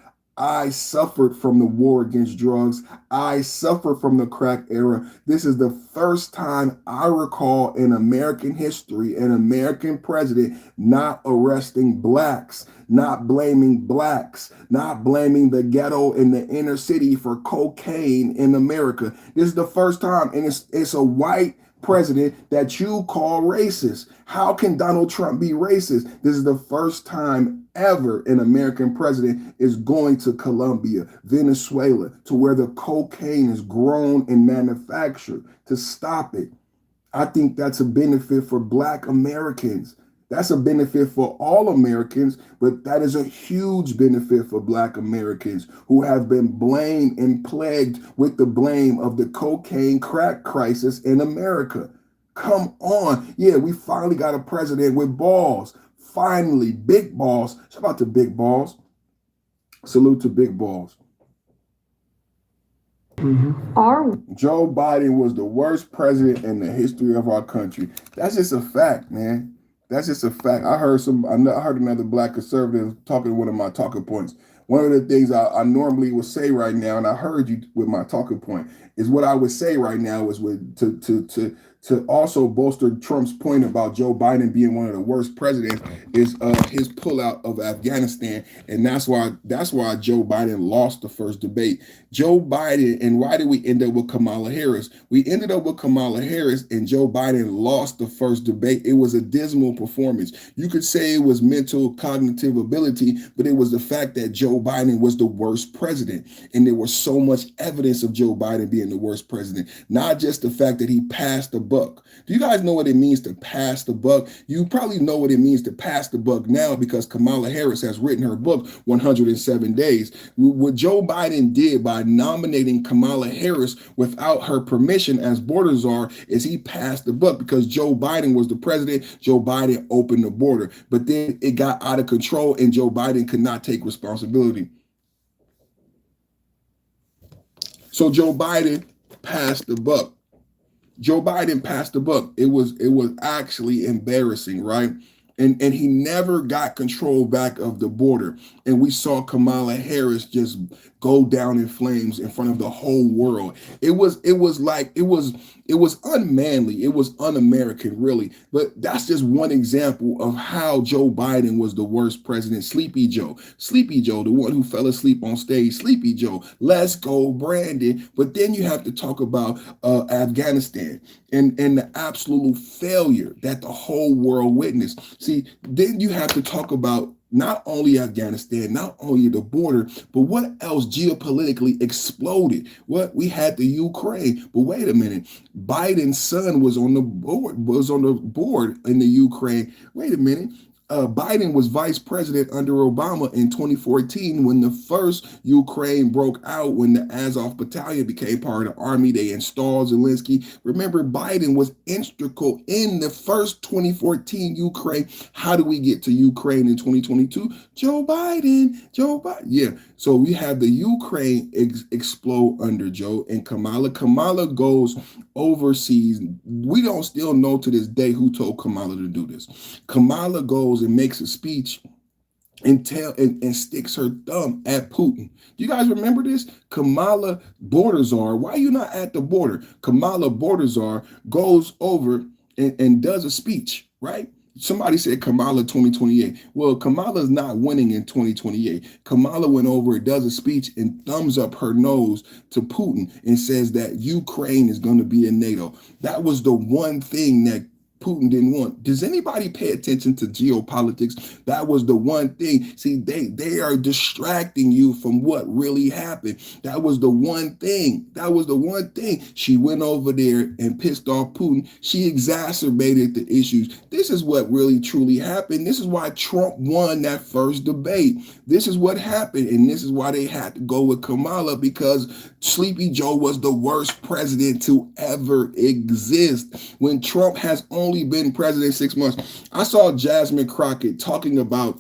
I suffered from the war against drugs. I suffered from the crack era. This is the first time I recall in American history an American president not arresting blacks, not blaming blacks, not blaming the ghetto in the inner city for cocaine in America. This is the first time, and it's a white president that you call racist. How can Donald Trump be racist? This is the first time ever an American president is going to Colombia, Venezuela, to where the cocaine is grown and manufactured to stop it. I think that's a benefit for Black Americans. That's a benefit for all Americans, but that is a huge benefit for Black Americans who have been blamed and plagued with the blame of the cocaine crack crisis in America. Come on. Yeah, we finally got a president with balls. Finally, big balls. Shout out to big balls. Salute to big balls. Joe Biden was the worst president in the history of our country. That's just a fact, man. That's just a fact. I heard another Black conservative talking one of my talking points. One of the things I normally would say right now, and I heard you with my talking point, is what I would say right now is to also bolster Trump's point about Joe Biden being one of the worst presidents is his pullout of Afghanistan, and that's why Joe Biden lost the first debate. Joe Biden, and why did we end up with Kamala Harris? We ended up with Kamala Harris, and Joe Biden lost the first debate. It was a dismal performance. You could say it was mental cognitive ability, but it was the fact that Joe Biden was the worst president, and there was so much evidence of Joe Biden being the worst president. Not just the fact that he passed the buck. Do you guys know what it means to pass the buck? You probably know what it means to pass the buck now because Kamala Harris has written her book, 107 Days. What Joe Biden did by nominating Kamala Harris without her permission as border czar is he passed the buck because Joe Biden was the president. Joe Biden opened the border, but then it got out of control and Joe Biden could not take responsibility. So Joe Biden passed the buck. Joe Biden passed the buck. It was actually embarrassing, right? And he never got control back of the border. And we saw Kamala Harris just go down in flames in front of the whole world. It was unmanly. It was un-American, really. But that's just one example of how Joe Biden was the worst president. Sleepy Joe, the one who fell asleep on stage. Sleepy Joe, let's go, Brandon. But then you have to talk about Afghanistan and the absolute failure that the whole world witnessed. See, then you have to talk about not only Afghanistan, not only the border, but what else geopolitically exploded? What we had the Ukraine, but wait a minute, Biden's son was on the board in the Ukraine. Wait a minute, Biden was vice president under Obama in 2014 when the first Ukraine broke out, when the Azov battalion became part of the army. They installed Zelensky. Remember, Biden was integral in the first 2014 Ukraine. How do we get to Ukraine in 2022? Joe Biden. Yeah. So we have the Ukraine explode under Joe and Kamala. Kamala goes overseas. We don't still know to this day who told Kamala to do this. Kamala goes and makes a speech and sticks her thumb at Putin. Do you guys remember this? Kamala Borderzar, why are you not at the border? Kamala Borderzar goes over and does a speech, right? Somebody said Kamala 2028. Well, Kamala's not winning in 2028. Kamala went over and does a speech and thumbs up her nose to Putin and says that Ukraine is going to be in NATO. That was the one thing that Putin didn't want. Does anybody pay attention to geopolitics? That was the one thing. See, they are distracting you from what really happened. That was the one thing. She went over there and pissed off Putin. She exacerbated the issues. This is what really truly happened. This is why Trump won that first debate. This is what happened. And this is why they had to go with Kamala, because Sleepy Joe was the worst president to ever exist. When Trump has only been president 6 months. I saw Jasmine Crockett talking about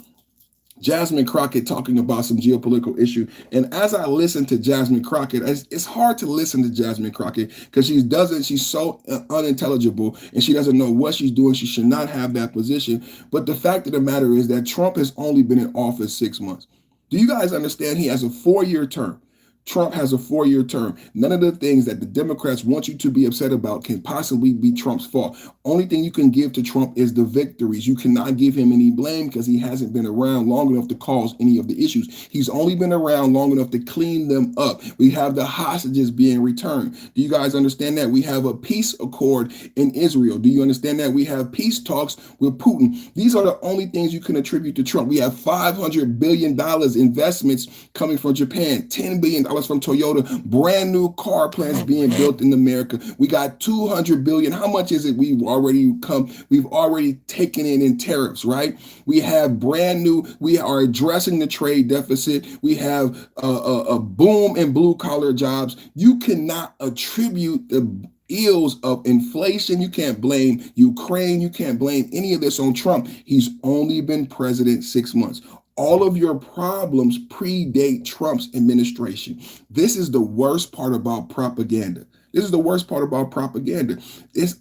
some geopolitical issue. And as I listen to Jasmine Crockett, it's hard to listen to Jasmine Crockett because she's so unintelligible and she doesn't know what she's doing. She should not have that position. But the fact of the matter is that Trump has only been in office 6 months. Do you guys understand? He has a 4-year term. Trump has a 4-year term. None of the things that the Democrats want you to be upset about can possibly be Trump's fault. Only thing you can give to Trump is the victories. You cannot give him any blame because he hasn't been around long enough to cause any of the issues. He's only been around long enough to clean them up. We have the hostages being returned. Do you guys understand that? We have a peace accord in Israel. Do you understand that? We have peace talks with Putin. These are the only things you can attribute to Trump. We have $500 billion investments coming from Japan, $10 billion from Toyota, brand new car plants being built in America. We got $200 billion. How much is it we've already taken in tariffs, right? We have we are addressing the trade deficit. We have a boom in blue collar jobs. You cannot attribute the ills of inflation. You can't blame Ukraine. You can't blame any of this on Trump. He's only been president 6 months. All of your problems predate Trump's administration. This is the worst part about propaganda. It's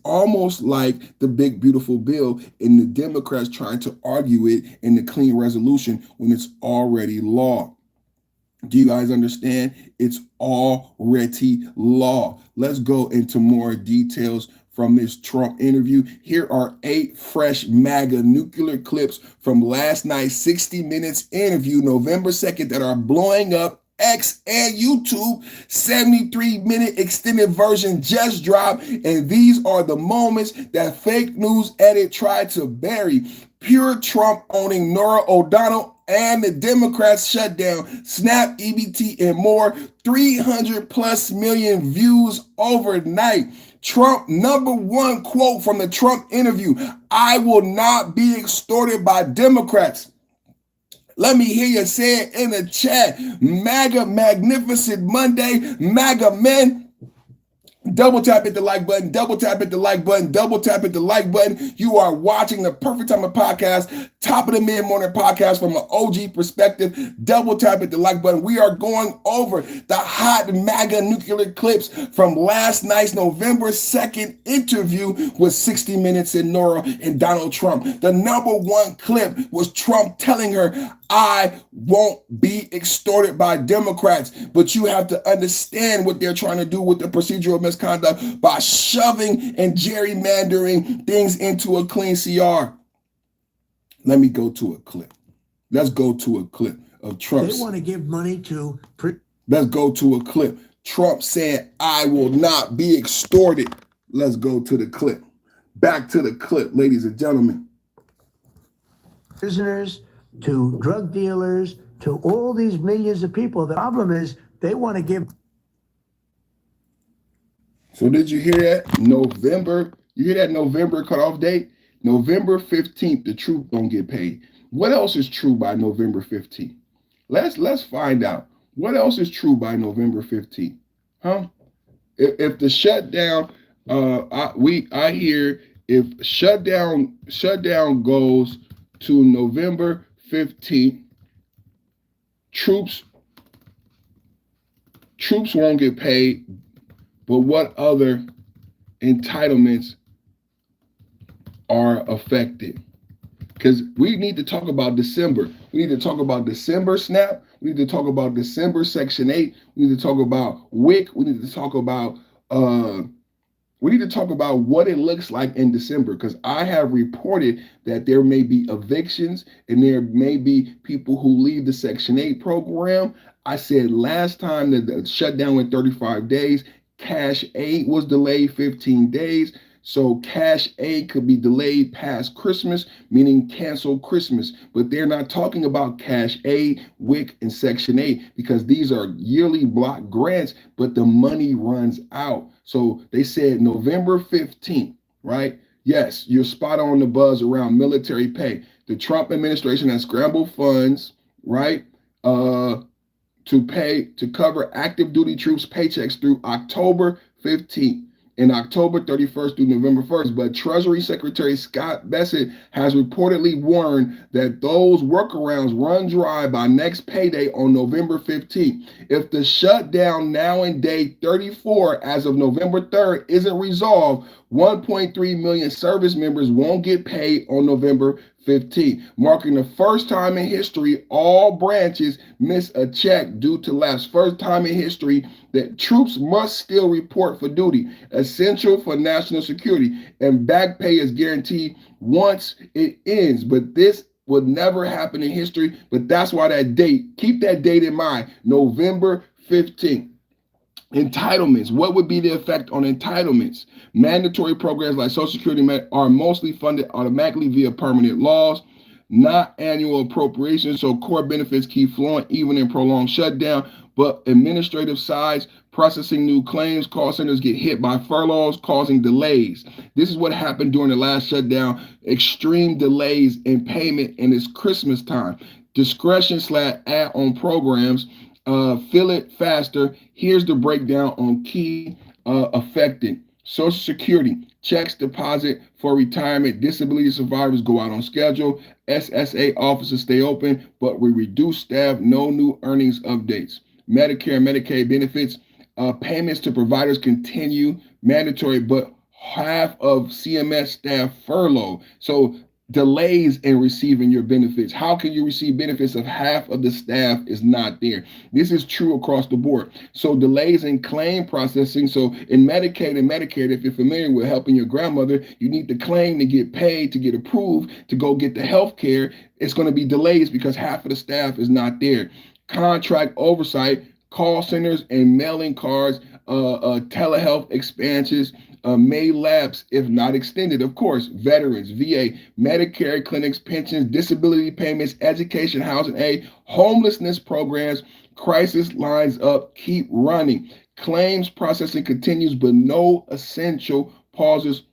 almost like the big, beautiful bill and the Democrats trying to argue it in the clean resolution when it's already law. Do you guys understand? It's already law. Let's go into more details from this Trump interview. Here are 8 fresh MAGA nuclear clips from last night's 60 Minutes interview, November 2nd, that are blowing up X and YouTube. 73-minute extended version just dropped, and these are the moments that fake news edit tried to bury. Pure Trump owning Norah O'Donnell and the Democrats shut down Snap, EBT, and more. 300 plus million views overnight. Trump, #1 quote from the Trump interview: "I will not be extorted by Democrats." Let me hear you say it in the chat. MAGA Magnificent Monday, MAGA men. Double tap at the like button, double tap at the like button, double tap at the like button. You are watching the Perfect Time of Podcast, top of the mid-morning podcast from an OG perspective. Double tap at the like button. We are going over the hot MAGA nuclear clips from last night's November 2nd interview with 60 Minutes and Norah and Donald Trump. The #1 clip was Trump telling her, "I won't be extorted by Democrats," but you have to understand what they're trying to do with the procedural misconduct by shoving and gerrymandering things into a clean CR. Let me go to a clip. Let's go to a clip of Trump. They want to give money to... Let's go to a clip. Trump saying, "I will not be extorted." Let's go to the clip. Back to the clip, ladies and gentlemen. Prisoners, to drug dealers, to all these millions of people. The problem is they want to give... So did you hear that? November, you hear that November cutoff date? November 15th, the troops don't get paid. What else is true by November 15th? Let's find out. What else is true by November 15th? Huh? If the shutdown, I hear if shutdown goes to November 15th, troops won't get paid, but what other entitlements are affected? Because we need to talk about December. We need to talk about December SNAP. We need to talk about December Section 8. We need to talk about WIC. We need to talk about what it looks like in December, because I have reported that there may be evictions and there may be people who leave the Section 8 program. I said last time that the shutdown went 35 days. Cash aid was delayed 15 days. So cash aid could be delayed past Christmas, meaning cancel Christmas. But they're not talking about cash aid, WIC, and Section 8 because these are yearly block grants, but the money runs out. So they said November 15th, right? Yes, you're spot on the buzz around military pay. The Trump administration has scrambled funds, right? To cover active duty troops paychecks through October 15th and October 31st through November 1st. But Treasury Secretary Scott Bessent has reportedly warned that those workarounds run dry by next payday on November 15th. If the shutdown now in day 34 as of November 3rd isn't resolved, 1.3 million service members won't get paid on November 15th, marking the first time in history all branches miss a check due to lapse. First time in history that troops must still report for duty, essential for national security, and back pay is guaranteed once it ends. But this will never happen in history. But that's why that date, keep that date in mind, November 15th. Entitlements. What would be the effect on entitlements? Mandatory programs like Social Security are mostly funded automatically via permanent laws, not annual appropriations, so core benefits keep flowing even in prolonged shutdown. But administrative sides, processing new claims, call centers get hit by furloughs, causing delays. This is what happened during the last shutdown. Extreme delays in payment, and it's Christmas time. Discretion / add-on programs. Fill it faster. Here's the breakdown on key affected. Social Security, checks deposit for retirement, disability survivors go out on schedule. SSA offices stay open, but we reduce staff, no new earnings updates. Medicare and Medicaid benefits, payments to providers continue mandatory, but half of CMS staff furlough. So delays in receiving your benefits. How can you receive benefits if half of the staff is not there? This is true across the board. So delays in claim processing. So in Medicaid and Medicare, if you're familiar with helping your grandmother, you need to claim to get paid, to get approved, to go get the health care. It's going to be delays because half of the staff is not there. Contract oversight, call centers and mailing cards, telehealth expansions, may lapse if not extended. Of course, veterans, VA, Medicare clinics, pensions, disability payments, education, housing aid, homelessness programs, crisis lines up, keep running. Claims processing continues, but no essential pauses.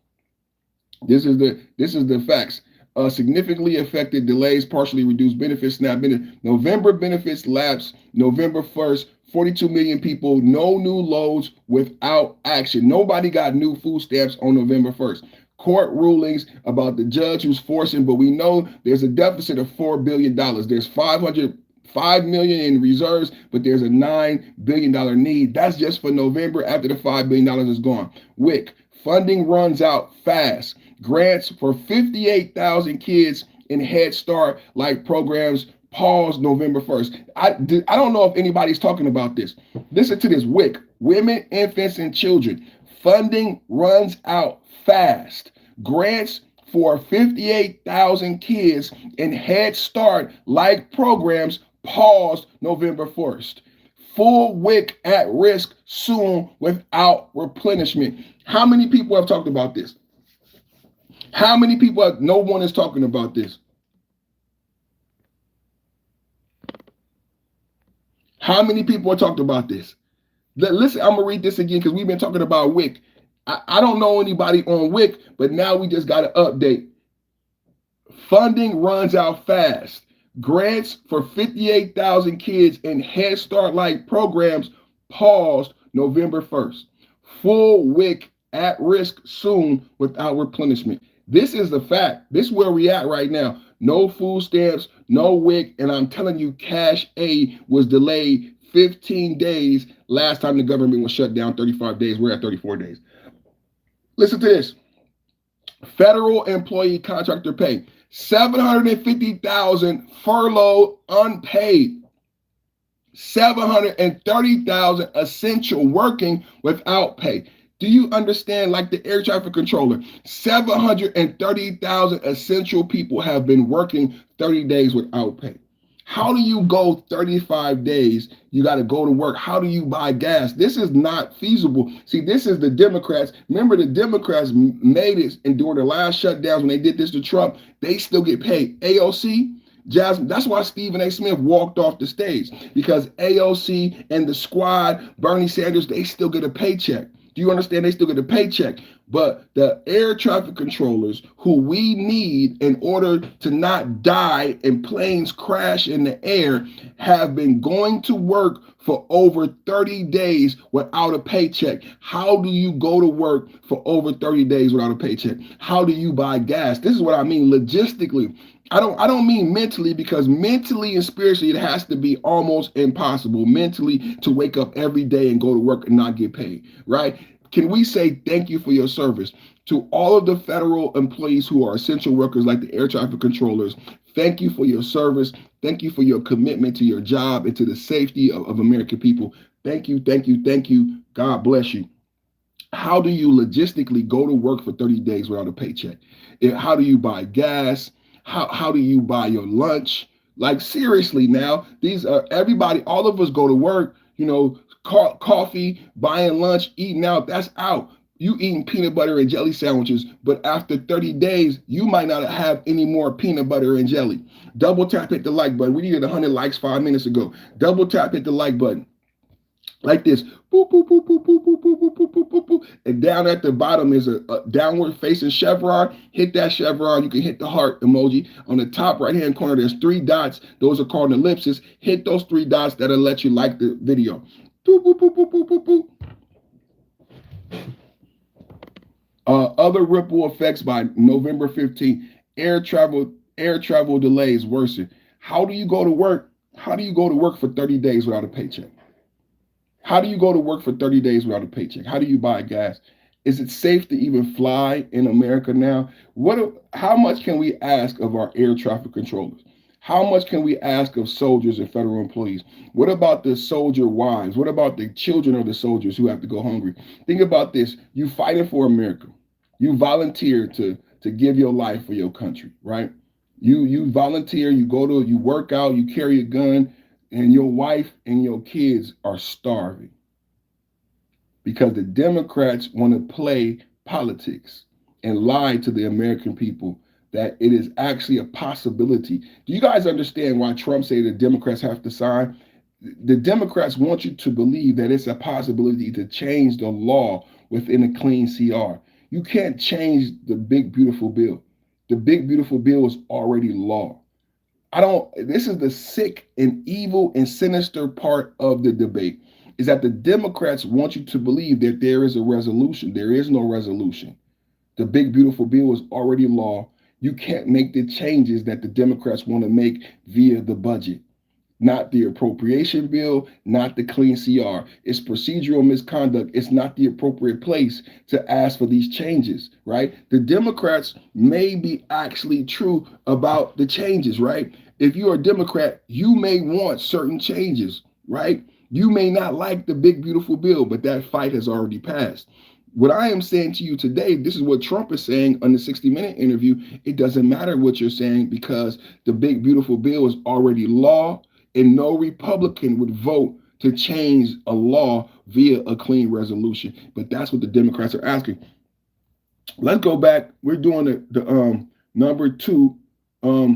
This is the facts. Significantly affected delays, partially reduced benefits, SNAP benefits. November benefits lapse November 1st. 42 million people, no new loads without action. Nobody got new food stamps on November 1st. Court rulings about the judge who's forcing, but we know there's a deficit of $4 billion. There's $5 million in reserves, but there's a $9 billion need. That's just for November after the $5 billion is gone. WIC, funding runs out fast. Grants for 58,000 kids in Head Start like programs pause November 1st. I don't know if anybody's talking about this. Listen to this. WIC, women, infants, and children. Funding runs out fast. Grants for 58,000 kids in Head Start like programs paused November 1st. Full WIC at risk soon without replenishment. How many people have talked about this? How many people have, no one is talking about this? How many people have talked about this? Listen, I'm going to read this again because we've been talking about WIC. I don't know anybody on WIC, but now we just got an update. Funding runs out fast. Grants for 58,000 kids in Head Start-like programs paused November 1st. Full WIC at risk soon without replenishment. This is the fact. This is where we at right now. No food stamps, no WIC, and I'm telling you, cash aid was delayed 15 days. Last time the government was shut down, 35 days. We're at 34 days. Listen to this. Federal employee contractor pay. 750,000 furloughed unpaid. 730,000 essential working without pay. Do you understand? Like the air traffic controller, 730,000 essential people have been working 30 days without pay. How do you go 35 days? You got to go to work. How do you buy gas? This is not feasible. See, this is the Democrats. Remember, the Democrats made it, and during the last shutdowns, when they did this to Trump, they still get paid. AOC, Jasmine, that's why Stephen A. Smith walked off the stage, because AOC and the squad, Bernie Sanders, they still get a paycheck. Do you understand? They still get a paycheck. But the air traffic controllers who we need in order to not die and planes crash in the air have been going to work for over 30 days without a paycheck. How do you go to work for over 30 days without a paycheck? How do you buy gas? This is what I mean logistically. I don't mean mentally, because mentally and spiritually it has to be almost impossible mentally to wake up every day and go to work and not get paid, right? Can we say thank you for your service to all of the federal employees who are essential workers like the air traffic controllers? Thank you for your service. Thank you for your commitment to your job and to the safety of American people. Thank you, thank you, thank you. God bless you. How do you logistically go to work for 30 days without a paycheck? How do you buy gas? How do you buy your lunch? Like, seriously now, these are everybody, all of us go to work, you know, coffee, buying lunch, eating out, that's out. You eating peanut butter and jelly sandwiches, but after 30 days, you might not have any more peanut butter and jelly. Double tap, hit the like button. We needed 100 likes 5 minutes ago. Double tap, hit the like button. Like this, boop, boop, boop, boop, boop, boop, boop, boop, boop, boop, boop. And down at the bottom is a downward facing chevron. Hit that chevron. You can hit the heart emoji. On the top right hand corner, there's 3 dots. Those are called ellipses. Hit those 3 dots. That'll let you like the video. Boop, boop, boop, boop, boop, boop, boop. Other ripple effects by November 15th. Air travel delays worsen. How do you go to work? How do you go to work for 30 days without a paycheck? How do you go to work for 30 days without a paycheck? How do you buy gas? Is it safe to even fly in America now? How much can we ask of our air traffic controllers? How much can we ask of soldiers and federal employees? What about the soldier wives? What about the children of the soldiers who have to go hungry? Think about this. You fighting for America. You volunteer to give your life for your country, right? You volunteer, you work out, you carry a gun, and your wife and your kids are starving because the Democrats want to play politics and lie to the American people that it is actually a possibility. Do you guys understand why Trump said the Democrats have to sign? The Democrats want you to believe that it's a possibility to change the law within a clean CR. You can't change the big, beautiful bill. The big, beautiful bill is already law. This is the sick and evil and sinister part of the debate, is that the Democrats want you to believe that there is a resolution. There is no resolution. The big, beautiful bill is already law. You can't make the changes that the Democrats want to make via the budget. Not the appropriation bill, not the clean CR. It's procedural misconduct. It's not the appropriate place to ask for these changes, right? The Democrats may be actually true about the changes, right? If you're a Democrat, you may want certain changes, right? You may not like the big, beautiful bill, but that fight has already passed. What I am saying to you today, this is what Trump is saying on the 60-minute interview. It doesn't matter what you're saying because the big, beautiful bill is already law, and no Republican would vote to change a law via a clean resolution. But that's what the Democrats are asking. Let's go back. We're doing the number 2. Let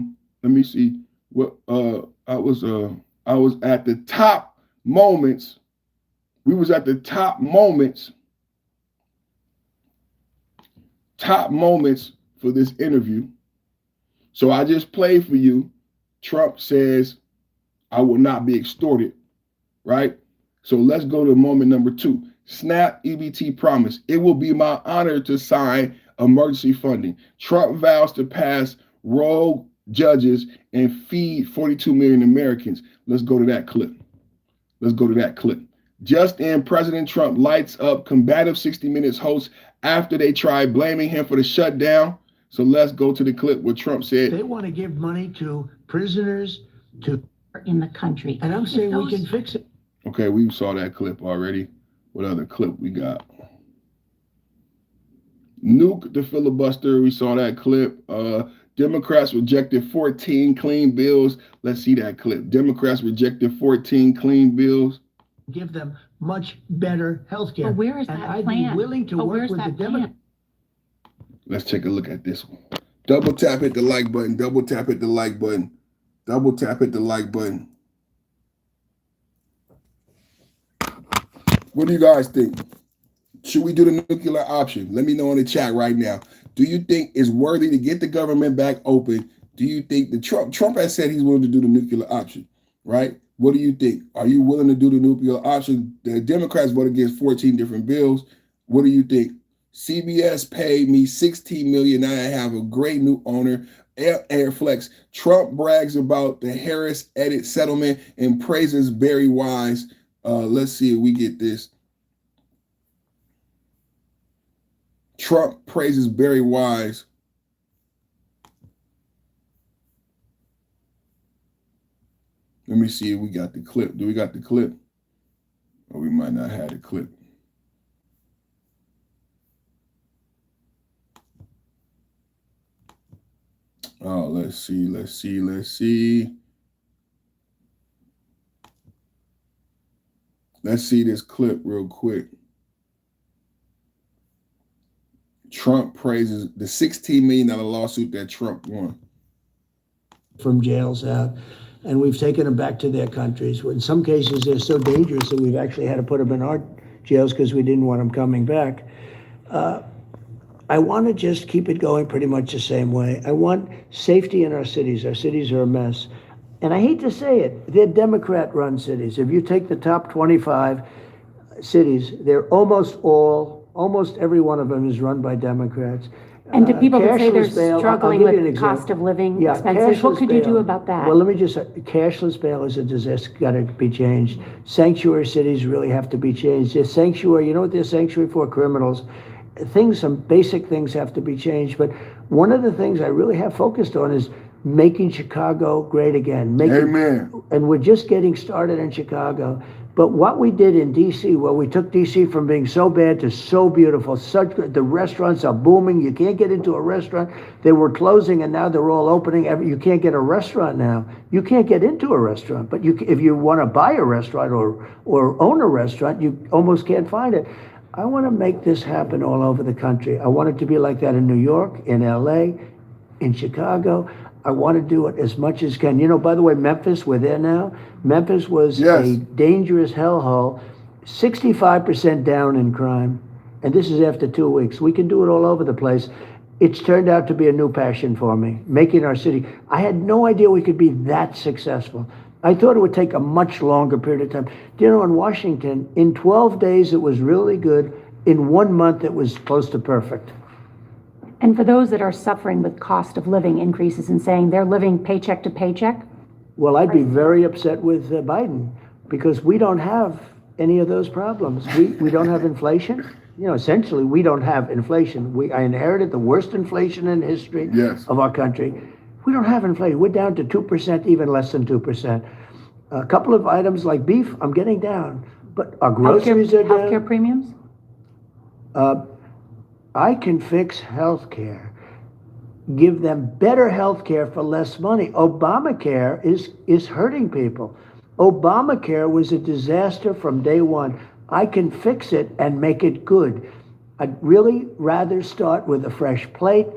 me see what I was at the top moments. We was at the top moments for this interview. So I just played for you. Trump says, I will not be extorted, right? So let's go to moment number 2. SNAP EBT promise. It will be my honor to sign emergency funding. Trump vows to pass rogue judges and feed 42 million Americans. Let's go to that clip. Let's go to that clip. Just in, President Trump lights up combative 60 Minutes hosts after they tried blaming him for the shutdown. So let's go to the clip where Trump said, They want to give money to prisoners to in the country. and I'm saying we can fix it. okay, we saw that clip already. What other clip we got? Nuke the filibuster. We saw that clip. Democrats rejected 14 clean bills. Let's see that clip. Democrats rejected 14 clean bills. Give them much better health care. But where is and that I'd plan? be willing to But work where's with the that Democrats. plan? Let's take a look at this one. Double tap, hit the like button. Double tap, hit the like button. Double tap, hit the like button. What do you guys think? Should we do the nuclear option? Let me know in the chat right now. Do you think it's worthy to get the government back open? Do you think the Trump has said he's willing to do the nuclear option, right? What do you think? Are you willing to do the nuclear option? The Democrats voted against 14 different bills. What do you think? CBS paid me $16 million. Now I have a great new owner, Airflex. Trump brags about the Harris edit settlement and praises Barry Wise. Let's see if we get this. Trump praises Barry Wise. Let me see if we got the clip. Do we got the clip? Or we might not have the clip. Oh, let's see. Let's see this clip real quick. Trump praises the $16 million lawsuit that Trump won. From jails out, and we've taken them back to their countries. In some cases, they're so dangerous that we've actually had to put them in our jails because we didn't want them coming back. I want to just keep it going pretty much the same way. I want safety in our cities. Our cities are a mess. And I hate to say it, they're Democrat-run cities. If you take the top 25 cities, they're almost every one of them is run by Democrats. And to people that say they're Cashless bail, struggling I'll give you with an cost example. of living Yeah, expenses, what cashless could you do bail. about that? Well, let me just say, cashless bail is a disaster, got to be changed. Sanctuary cities really have to be changed. They're sanctuary, you know what they're sanctuary for? Criminals. Some basic things have to be changed. But one of the things I really have focused on is making Chicago great again. Amen. And we're just getting started in Chicago. But what we did in D.C., well, we took D.C. from being so bad to so beautiful. The restaurants are booming. You can't get into a restaurant. They were closing, and now they're all opening. You can't get a restaurant now. You can't get into a restaurant. But if you want to buy a restaurant or own a restaurant, you almost can't find it. I want to make this happen all over the country. I want it to be like that in New York, in L.A., in Chicago. I want to do it as much as can. You know, by the way, Memphis, we're there now. Memphis was a dangerous hellhole, 65% down in crime. And this is after 2 weeks. We can do it all over the place. It's turned out to be a new passion for me, making our city. I had no idea we could be that successful. I thought it would take a much longer period of time. You know, in Washington, in 12 days, it was really good. In 1 month, it was close to perfect. And for those that are suffering with cost of living increases and saying they're living paycheck to paycheck? Well, I'd be very upset with Biden because we don't have any of those problems. We don't have inflation. You know, essentially, we don't have inflation. I inherited the worst inflation in history of our country. We don't have inflation. We're down to 2%, even less than 2%. A couple of items like beef, I'm getting down. But our groceries are down. Healthcare premiums? I can fix healthcare, give them better healthcare for less money. Obamacare is hurting people. Obamacare was a disaster from day one. I can fix it and make it good. I'd really rather start with a fresh plate,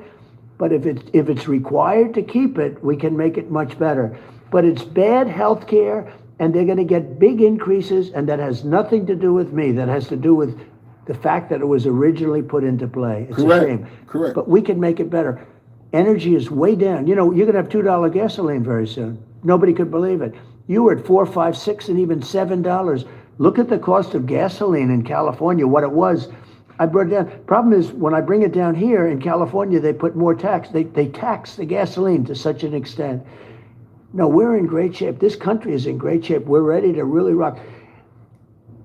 but if it's required to keep it, we can make it much better. But it's bad healthcare, and they're going to get big increases, and that has nothing to do with me. That has to do with the fact that it was originally put into play. It's a shame. Correct. But we can make it better. Energy is way down. You know, you're going to have $2 gasoline very soon. Nobody could believe it. You were at $4, $5, $6, and even $7. Look at the cost of gasoline in California, what it was. I brought it down. Problem is, when I bring it down here in California, they put more tax. They tax the gasoline to such an extent. No, we're in great shape. This country is in great shape. We're ready to really rock.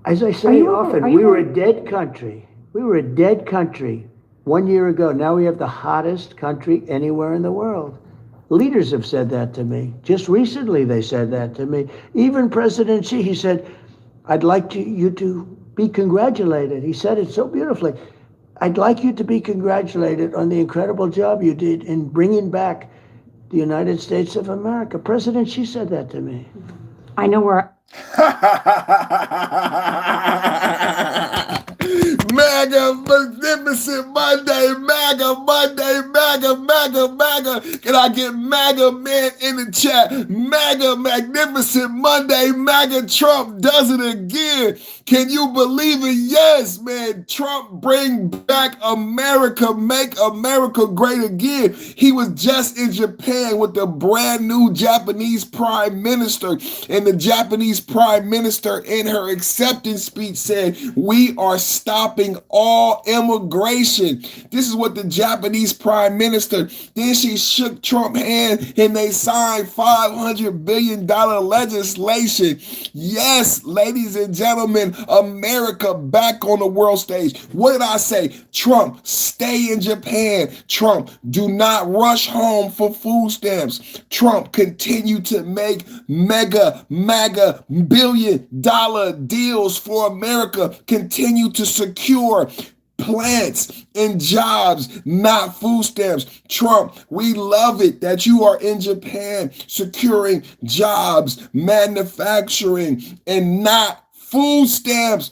As I say often, we were a dead country. We were a dead country 1 year ago. Now we have the hottest country anywhere in the world. Leaders have said that to me. Just recently they said that to me. Even President Xi, he said, I'd like you to be congratulated. He said it so beautifully. I'd like you to be congratulated on the incredible job you did in bringing back the United States of America. President Xi said that to me. I know where. MAGA Magnificent Monday, MAGA Monday, MAGA, MAGA, MAGA. Can I get MAGA man in the chat? MAGA Magnificent Monday, MAGA Trump does it again. Can you believe it? Yes, man. Trump bring back America, make America great again. He was just in Japan with the brand new Japanese prime minister, and the Japanese prime minister in her acceptance speech said, we are stopping all immigration. This is what the Japanese prime minister, then she shook Trump's hand and they signed $500 billion legislation. Yes, ladies and gentlemen, America back on the world stage. What did I say? Trump, stay in Japan. Trump, do not rush home for food stamps. Trump, continue to make MAGA billion-dollar deals for America. Continue to secure plants and jobs, not food stamps. Trump, we love it that you are in Japan securing jobs, manufacturing, and not food stamps.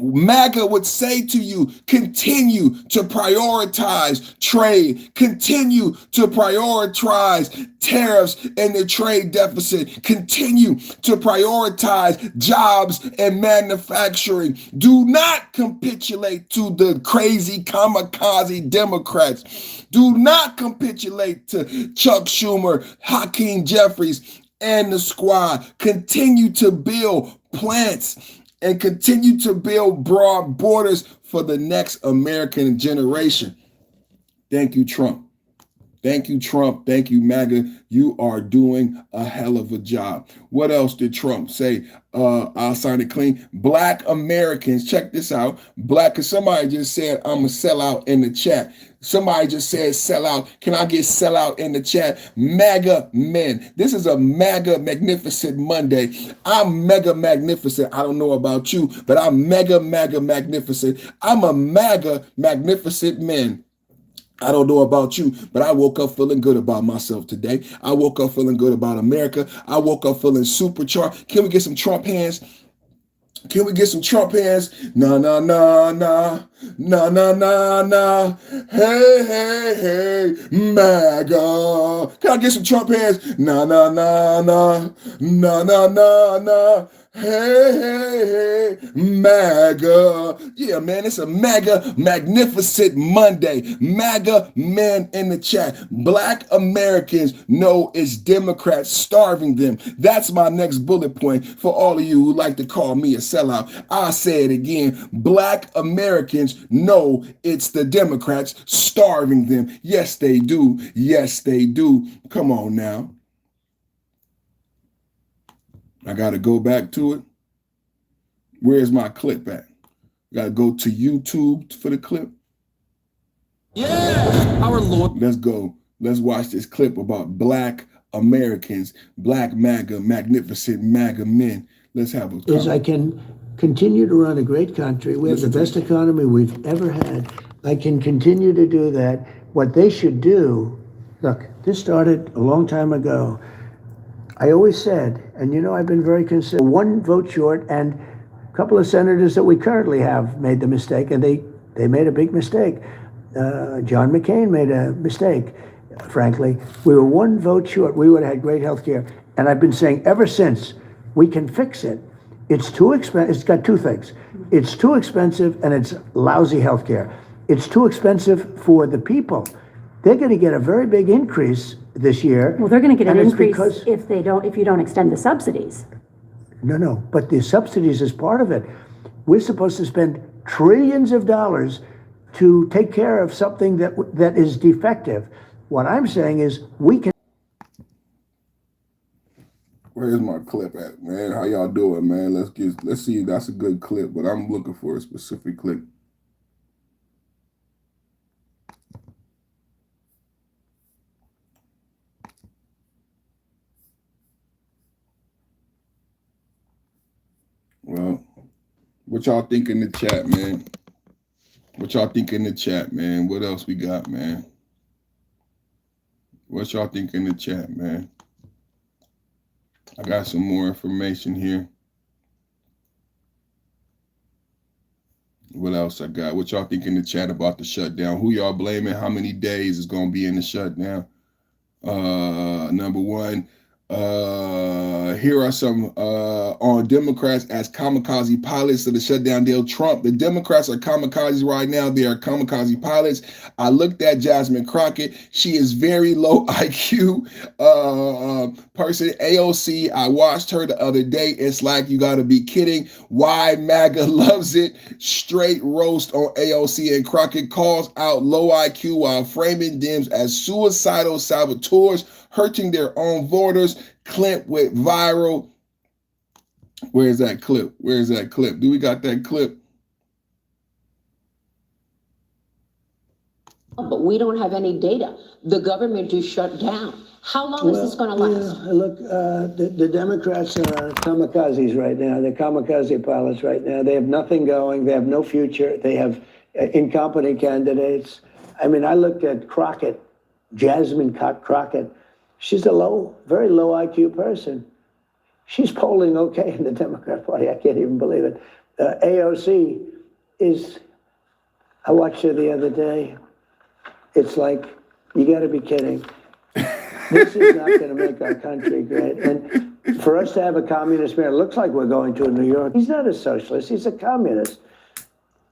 MAGA would say to you, continue to prioritize trade, continue to prioritize tariffs and the trade deficit, continue to prioritize jobs and manufacturing. Do not capitulate to the crazy kamikaze Democrats. Do not capitulate to Chuck Schumer, Hakeem Jeffries, and the squad. Continue to build plants and continue to build broad borders for the next American generation. Thank you, Trump. Thank you, Trump. Thank you, MAGA. You are doing a hell of a job. What else did Trump say? I'll sign it clean. Black Americans, check this out. Because somebody just said, I'm a sellout in the chat. Somebody just said sellout. Can I get sellout in the chat? MAGA men. This is a MAGA Magnificent Monday. I'm mega magnificent. I don't know about you, but I'm mega magnificent. I'm a MAGA Magnificent man. I don't know about you, but I woke up feeling good about myself today. I woke up feeling good about America. I woke up feeling supercharged. Can we get some Trump hands? Can we get some Trump hands? Nah, nah, nah, nah. Nah, nah, nah, nah. Hey, hey, hey, MAGA. Can I get some Trump hands? Nah, nah, nah, nah. Nah, nah, nah, nah. Hey, hey, hey, MAGA. Yeah, man, it's a MAGA Magnificent Monday. MAGA men in the chat. Black Americans know it's Democrats starving them. That's my next bullet point for all of you who like to call me a sellout. I'll say it again. Black Americans know it's the Democrats starving them. Yes, they do. Yes, they do. Come on now. I got to go back to it. Where's my clip at? Got to go to YouTube for the clip. Yeah, our Lord. Let's go. Let's watch this clip about Black Americans, Black MAGA, magnificent MAGA men. Let's have a is I can continue to run a great country. We have the best economy we've ever had. I can continue to do that. What they should do, look, this started a long time ago. I always said, and you know I've been very consistent, one vote short, and a couple of senators that we currently have made the mistake, and they made a big mistake. John McCain made a mistake, frankly. We were one vote short. We would have had great health care. And I've been saying ever since, we can fix it. It's too expensive. It's got two things. It's too expensive and it's lousy health care. It's too expensive for the people. they're going to get a very big increase this year. Well, they're going to get an and it's increase because- if you don't extend the subsidies. No, but the subsidies is part of it. We're supposed to spend trillions of dollars to take care of something that is defective. What I'm saying is we can. Where's my clip at, man? How y'all doing, man? Let's see if that's a good clip, but I'm looking for a specific clip. Well, what y'all think in the chat, man? What y'all think in the chat, man? What else we got, man? What y'all think in the chat, man? I got some more information here. What else I got? What y'all think in the chat about the shutdown? Who y'all blaming? How many days is going to be in the shutdown? Number one, here are some on Democrats as kamikaze pilots of the shutdown deal. Trump, the Democrats are kamikazes right now. They are kamikaze pilots. I looked at Jasmine Crockett. She is very low IQ person. AOC, I watched her the other day. It's like, you got to be kidding. Why MAGA loves it. Straight roast on AOC, and Crockett calls out low IQ while framing Dems as suicidal saboteurs, hurting their own voters. Clip with viral. Where's that clip? Where's that clip? Do we got that clip? But we don't have any data. The government is shut down. How long is this going to last? Yeah, look, the Democrats are kamikazes right now. They're kamikaze pilots right now. They have nothing going. They have no future. They have incompetent candidates. I mean, I looked at Crockett, Jasmine Crockett. She's a very low IQ person. She's polling okay in the Democrat Party. I can't even believe it. AOC I watched her the other day. It's like, you got to be kidding. This is not going to make our country great. And for us to have a communist mayor, it looks like we're going to New York. He's not a socialist. He's a communist.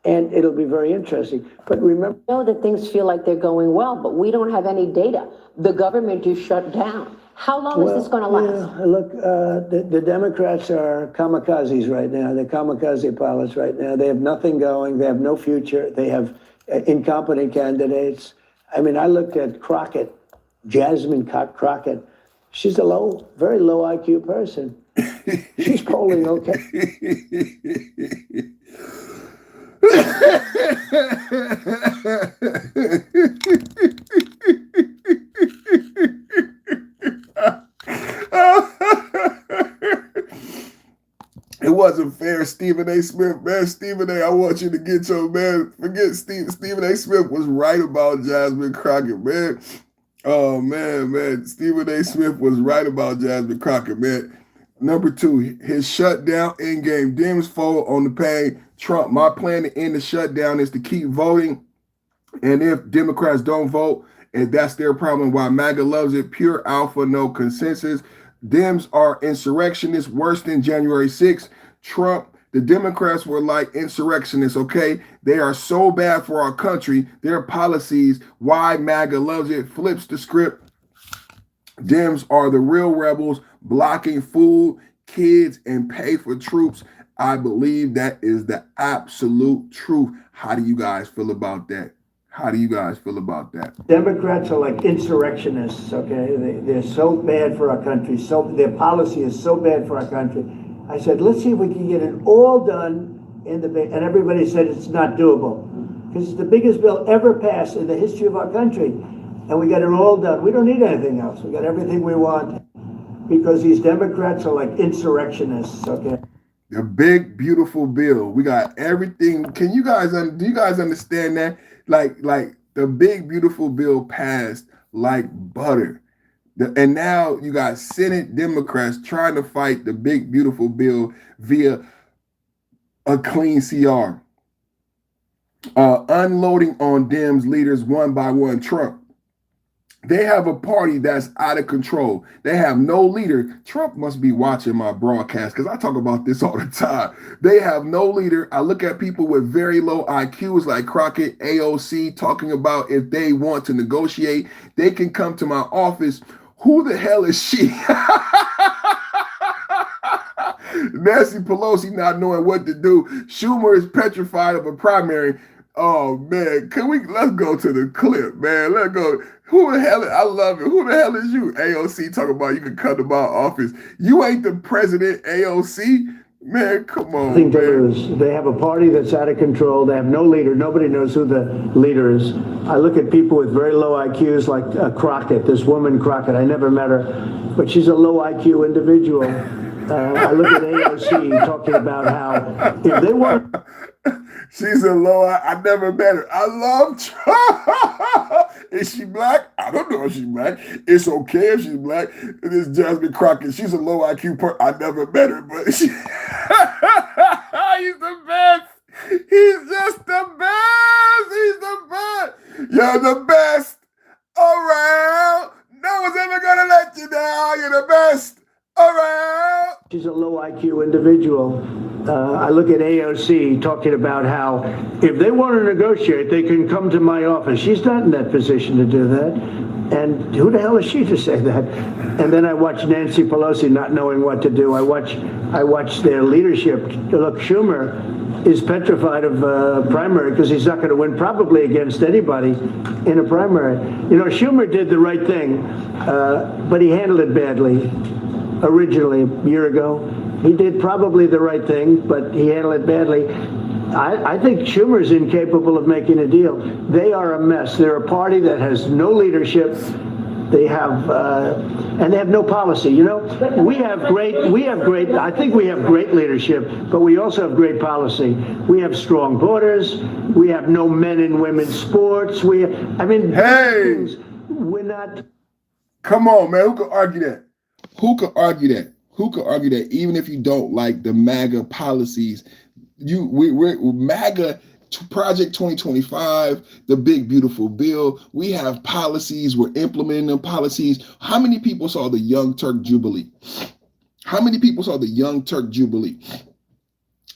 And it'll be very interesting. But remember, I know that things feel like they're going well, but we don't have any data. The government is shut down. How long is this going to last? Yeah, look, the Democrats are kamikazes right now. They're kamikaze pilots right now. They have nothing going. They have no future. They have incompetent candidates. I mean, I looked at Crockett, Jasmine Crockett. She's a very low IQ person. She's polling okay. It wasn't fair, Stephen A. Smith. Man, Stephen A., I want you to get your man. Forget Stephen A. Smith was right about Jasmine Crockett, man. Oh, man. Stephen A. Smith was right about Jasmine Crockett, man. Number two, his shutdown in-game. Dems fold on the pain. Trump, my plan to end the shutdown is to keep voting. And if Democrats don't vote, and that's their problem, why MAGA loves it, pure alpha, no consensus. Dems are insurrectionists, worse than January 6th. Trump, the Democrats were like insurrectionists, okay? They are so bad for our country. Their policies, why MAGA loves it, flips the script. Dems are the real rebels, blocking food, kids, and pay for troops. I believe that is the absolute truth. How do you guys feel about that? How do you guys feel about that? Democrats are like insurrectionists, okay? They're so bad for our country. Their policy is so bad for our country. I said, let's see if we can get it all done and everybody said it's not doable. Because it's the biggest bill ever passed in the history of our country. And we got it all done. We don't need anything else. We got everything we want. Because these Democrats are like insurrectionists, okay? The big, beautiful bill. We got everything. Do you guys understand that? Like the big, beautiful bill passed like butter. And now you got Senate Democrats trying to fight the big, beautiful bill via a clean CR. Unloading on Dems leaders one by one. Trump. They have a party that's out of control. They have no leader. Trump must be watching my broadcast because I talk about this all the time. They have no leader. I look at people with very low IQs like Crockett, AOC, talking about if they want to negotiate, they can come to my office. Who the hell is she? Nancy Pelosi not knowing what to do. Schumer is petrified of a primary. Oh man, let's go to the clip, man. Let's go. Who the hell? I love it. Who the hell is you? AOC talking about you can come to my office. You ain't the president, AOC. Man, come on. Nothing to lose. They have a party that's out of control. They have no leader. Nobody knows who the leader is. I look at people with very low IQs like Crockett, this woman Crockett. I never met her, but she's a low IQ individual. I look at AOC talking about how if they want. She's a low. I never met her. I love Trump. Is she black? I don't know if she's black. It's okay if she's black. It is Jasmine Crockett. She's a low IQ person. I never met her, but he's the best. He's just the best. He's the best. You're the best around. No one's ever gonna let you down. You're the best around. She's a low IQ individual. I look at AOC talking about how if they want to negotiate, they can come to my office. She's not in that position to do that. And who the hell is she to say that? And then I watch Nancy Pelosi not knowing what to do. I watch their leadership. Look, Schumer is petrified of primary because he's not going to win probably against anybody in a primary. You know, Schumer did the right thing, but he handled it badly originally a year ago. He did probably the right thing, but he handled it badly. I think Schumer's incapable of making a deal. They are a mess. They're a party that has no leadership. They have, and they have no policy. You know, we have great, I think we have great leadership, but we also have great policy. We have strong borders. We have no men and women's sports. Hey, we're not. Come on, man. Who could argue that? Who could argue that? Who could argue that even if you don't like the MAGA policies, we're MAGA Project 2025, the big beautiful bill. We have policies. We're implementing them policies. How many people saw the Young Turk Jubilee? How many people saw the Young Turk Jubilee?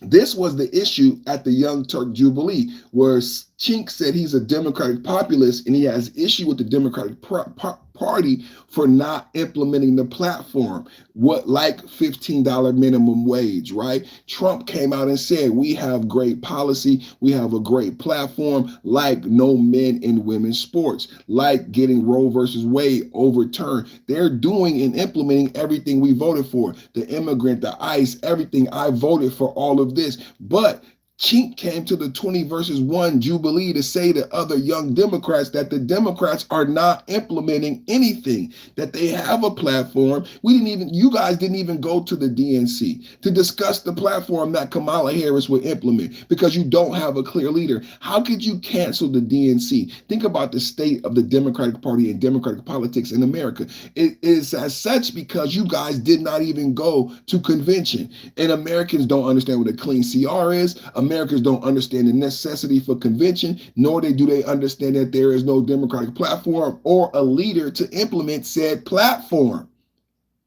This was the issue at the Young Turk Jubilee, where Chink said he's a Democratic populist and he has issue with the Democratic Party for not implementing the platform, like $15 minimum wage, right? Trump came out and said, we have great policy, we have a great platform, like no men in women's sports, like getting Roe versus Wade overturned. They're doing and implementing everything we voted for, the immigrant, the ICE, everything. I voted for all of this, but Chink came to the 20 versus 1 Jubilee to say to other young Democrats that the Democrats are not implementing anything, that they have a platform. You guys didn't even go to the DNC to discuss the platform that Kamala Harris would implement because you don't have a clear leader. How could you cancel the DNC? Think about the state of the Democratic Party and Democratic politics in America. It is as such because you guys did not even go to convention. And Americans don't understand what a clean CR is. Americans don't understand the necessity for convention, nor do they understand that there is no democratic platform or a leader to implement said platform.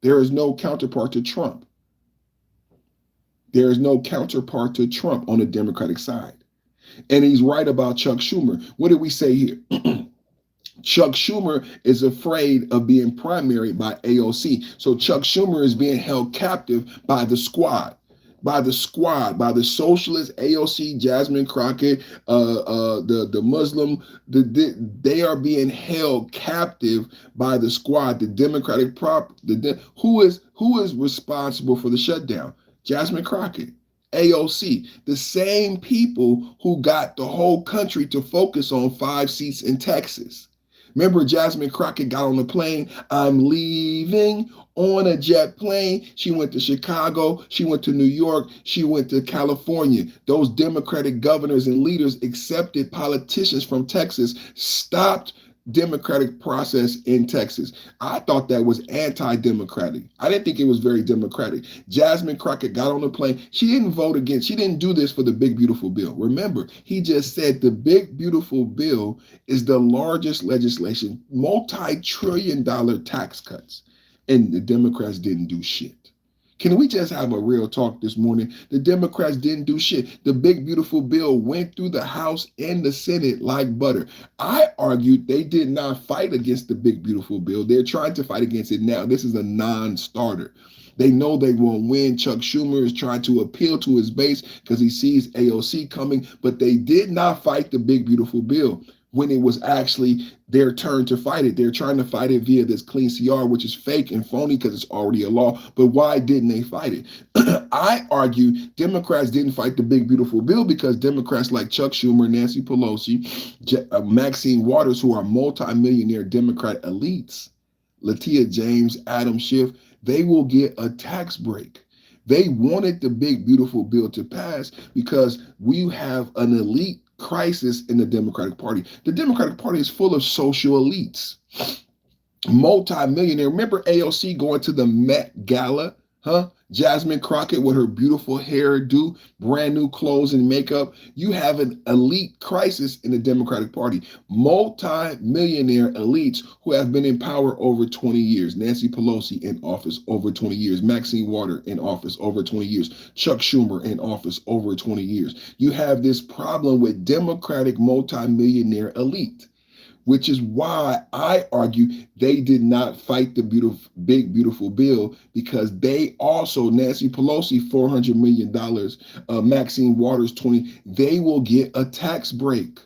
There is no counterpart to Trump. There is no counterpart to Trump on the Democratic side. And he's right about Chuck Schumer. What did we say here? Chuck Schumer is afraid of being primaried by AOC. So Chuck Schumer is being held captive by the squad. By the socialist AOC, Jasmine Crockett, the Muslim, they are being held captive by the squad, the Democratic who is responsible for the shutdown? Jasmine Crockett, AOC, the same people who got the whole country to focus on 5 seats in Texas. Remember, Jasmine Crockett got on the plane. I'm leaving on a jet plane. She went to Chicago. She went to New York. She went to California. Those Democratic governors and leaders accepted politicians from Texas, stopped democratic process in Texas. I thought that was anti-democratic. I didn't think it was very democratic. Jasmine Crockett got on the plane. She didn't vote against, she didn't do this for the big beautiful bill. Remember, he just said the big beautiful bill is the largest legislation, multi-trillion-dollar tax cuts. And the Democrats didn't do shit. Can we just have a real talk this morning? The Democrats didn't do shit. The big beautiful bill went through the House and the Senate like butter. I argued they did not fight against the big beautiful bill. They're trying to fight against it now. This is a non-starter. They know they won't win. Chuck Schumer is trying to appeal to his base because he sees AOC coming, but they did not fight the big beautiful bill when it was actually their turn to fight it. They're trying to fight it via this clean CR, which is fake and phony because it's already a law. But why didn't they fight it? I argue Democrats didn't fight the big beautiful bill because Democrats like Chuck Schumer, Nancy Pelosi, Maxine Waters, who are multimillionaire Democrat elites, Letitia James, Adam Schiff, they will get a tax break. They wanted the big beautiful bill to pass because we have an elite crisis in the Democratic Party. The Democratic Party is full of social elites, multi-millionaire. Remember AOC going to the Met Gala, huh? Jasmine Crockett with her beautiful hairdo, brand new clothes and makeup. You have an elite crisis in the Democratic Party. Multi-millionaire elites who have been in power over 20 years. Nancy Pelosi in office over 20 years. Maxine Waters in office over 20 years. Chuck Schumer in office over 20 years. You have this problem with Democratic multi-millionaire elite, which is why I argue they did not fight the big beautiful bill, because they also, Nancy Pelosi, $400 million, Maxine Waters, 20, they will get a tax break.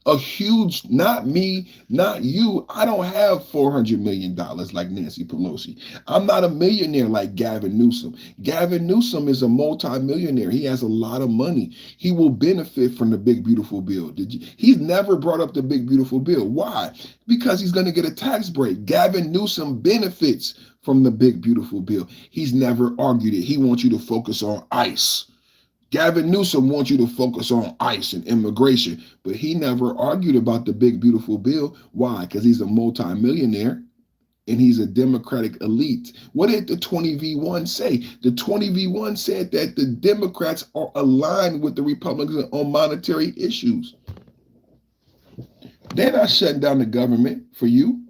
A huge, not me, not you. I don't have $400 million like Nancy Pelosi. I'm not a millionaire like Gavin Newsom. Gavin Newsom is a multi-millionaire. He has a lot of money. He will benefit from the big beautiful bill. He's never brought up the big beautiful bill. Why? Because he's going to get a tax break. Gavin Newsom benefits from the big beautiful bill. He's never argued it. He wants you to focus on ICE. Gavin Newsom wants you to focus on ICE and immigration, but he never argued about the big beautiful bill. Why? Because he's a multimillionaire and he's a Democratic elite. What did the 20v1 say? The 20v1 said that the Democrats are aligned with the Republicans on monetary issues. They're not shutting down the government for you.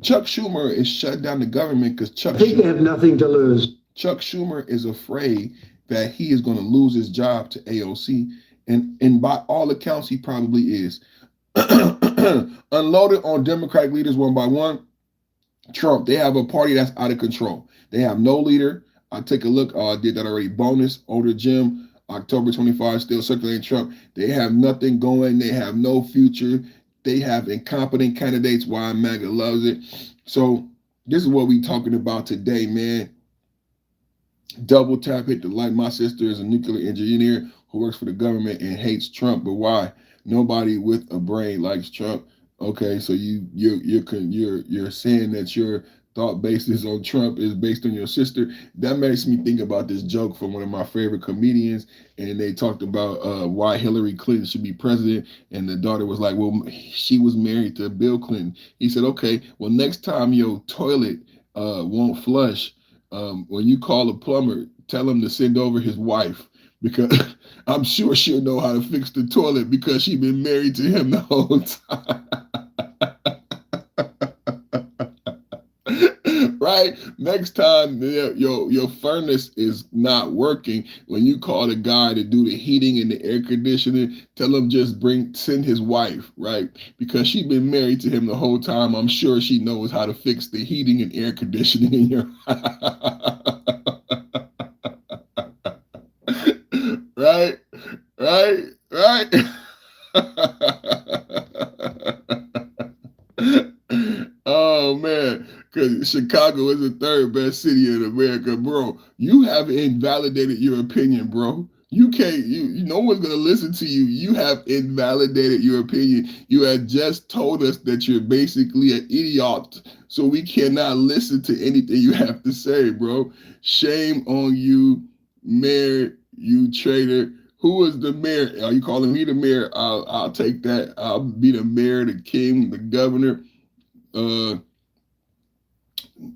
Chuck Schumer is shutting down the government because They have nothing to lose. Chuck Schumer is afraid that he is going to lose his job to AOC. And by all accounts, he probably is. Unloaded on Democratic leaders one by one. Trump, they have a party that's out of control. They have no leader. I take a look. I did that already. Bonus, older Jim, October 25, still circulating Trump. They have nothing going. They have no future. They have incompetent candidates. Why MAGA loves it. So this is what we talking about today, man. Double tap, hit the like. My sister is a nuclear engineer who works for the government and hates Trump. But why? Nobody with a brain likes Trump. Okay, so you're saying that your thought basis on Trump is based on your sister. That makes me think about this joke from one of my favorite comedians, and they talked about why Hillary Clinton should be president, and the daughter was like, well, she was married to Bill Clinton. He said, okay, well, next time your toilet won't flush, when you call a plumber, tell him to send over his wife, because I'm sure she'll know how to fix the toilet because she's been married to him the whole time. Right? Next time your furnace is not working, when you call the guy to do the heating and the air conditioning, tell him just send his wife, right? Because she's been married to him the whole time. I'm sure she knows how to fix the heating and air conditioning in your right? Oh man, because Chicago is the third best city in America, bro. You have invalidated your opinion, bro. You can't, no one's gonna listen to you. You have invalidated your opinion. You had just told us that you're basically an idiot, so we cannot listen to anything you have to say, bro. Shame on you, Mayor, you traitor. Who is the mayor? Are you calling me the mayor? I'll take that. I'll be the mayor, the king, the governor. Uh,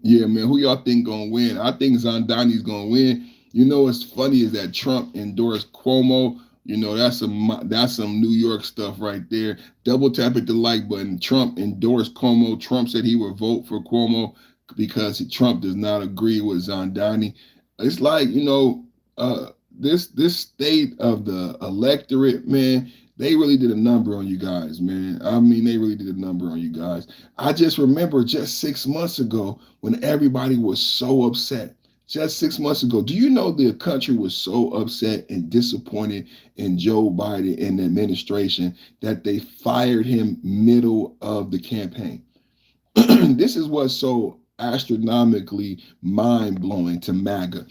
yeah, man. Who y'all think gonna win? I think Zandani's gonna win. You know what's funny is that Trump endorsed Cuomo. You know that's some New York stuff right there. Double tap at the like button. Trump endorsed Cuomo. Trump said he would vote for Cuomo because Trump does not agree with Zandani. It's like this state of the electorate, man. They really did a number on you guys, man. I mean, they really did a number on you guys. I just remember just 6 months ago when everybody was so upset. Just 6 months ago, do you know the country was so upset and disappointed in Joe Biden and the administration that they fired him middle of the campaign? This is what's so astronomically mind-blowing to MAGA.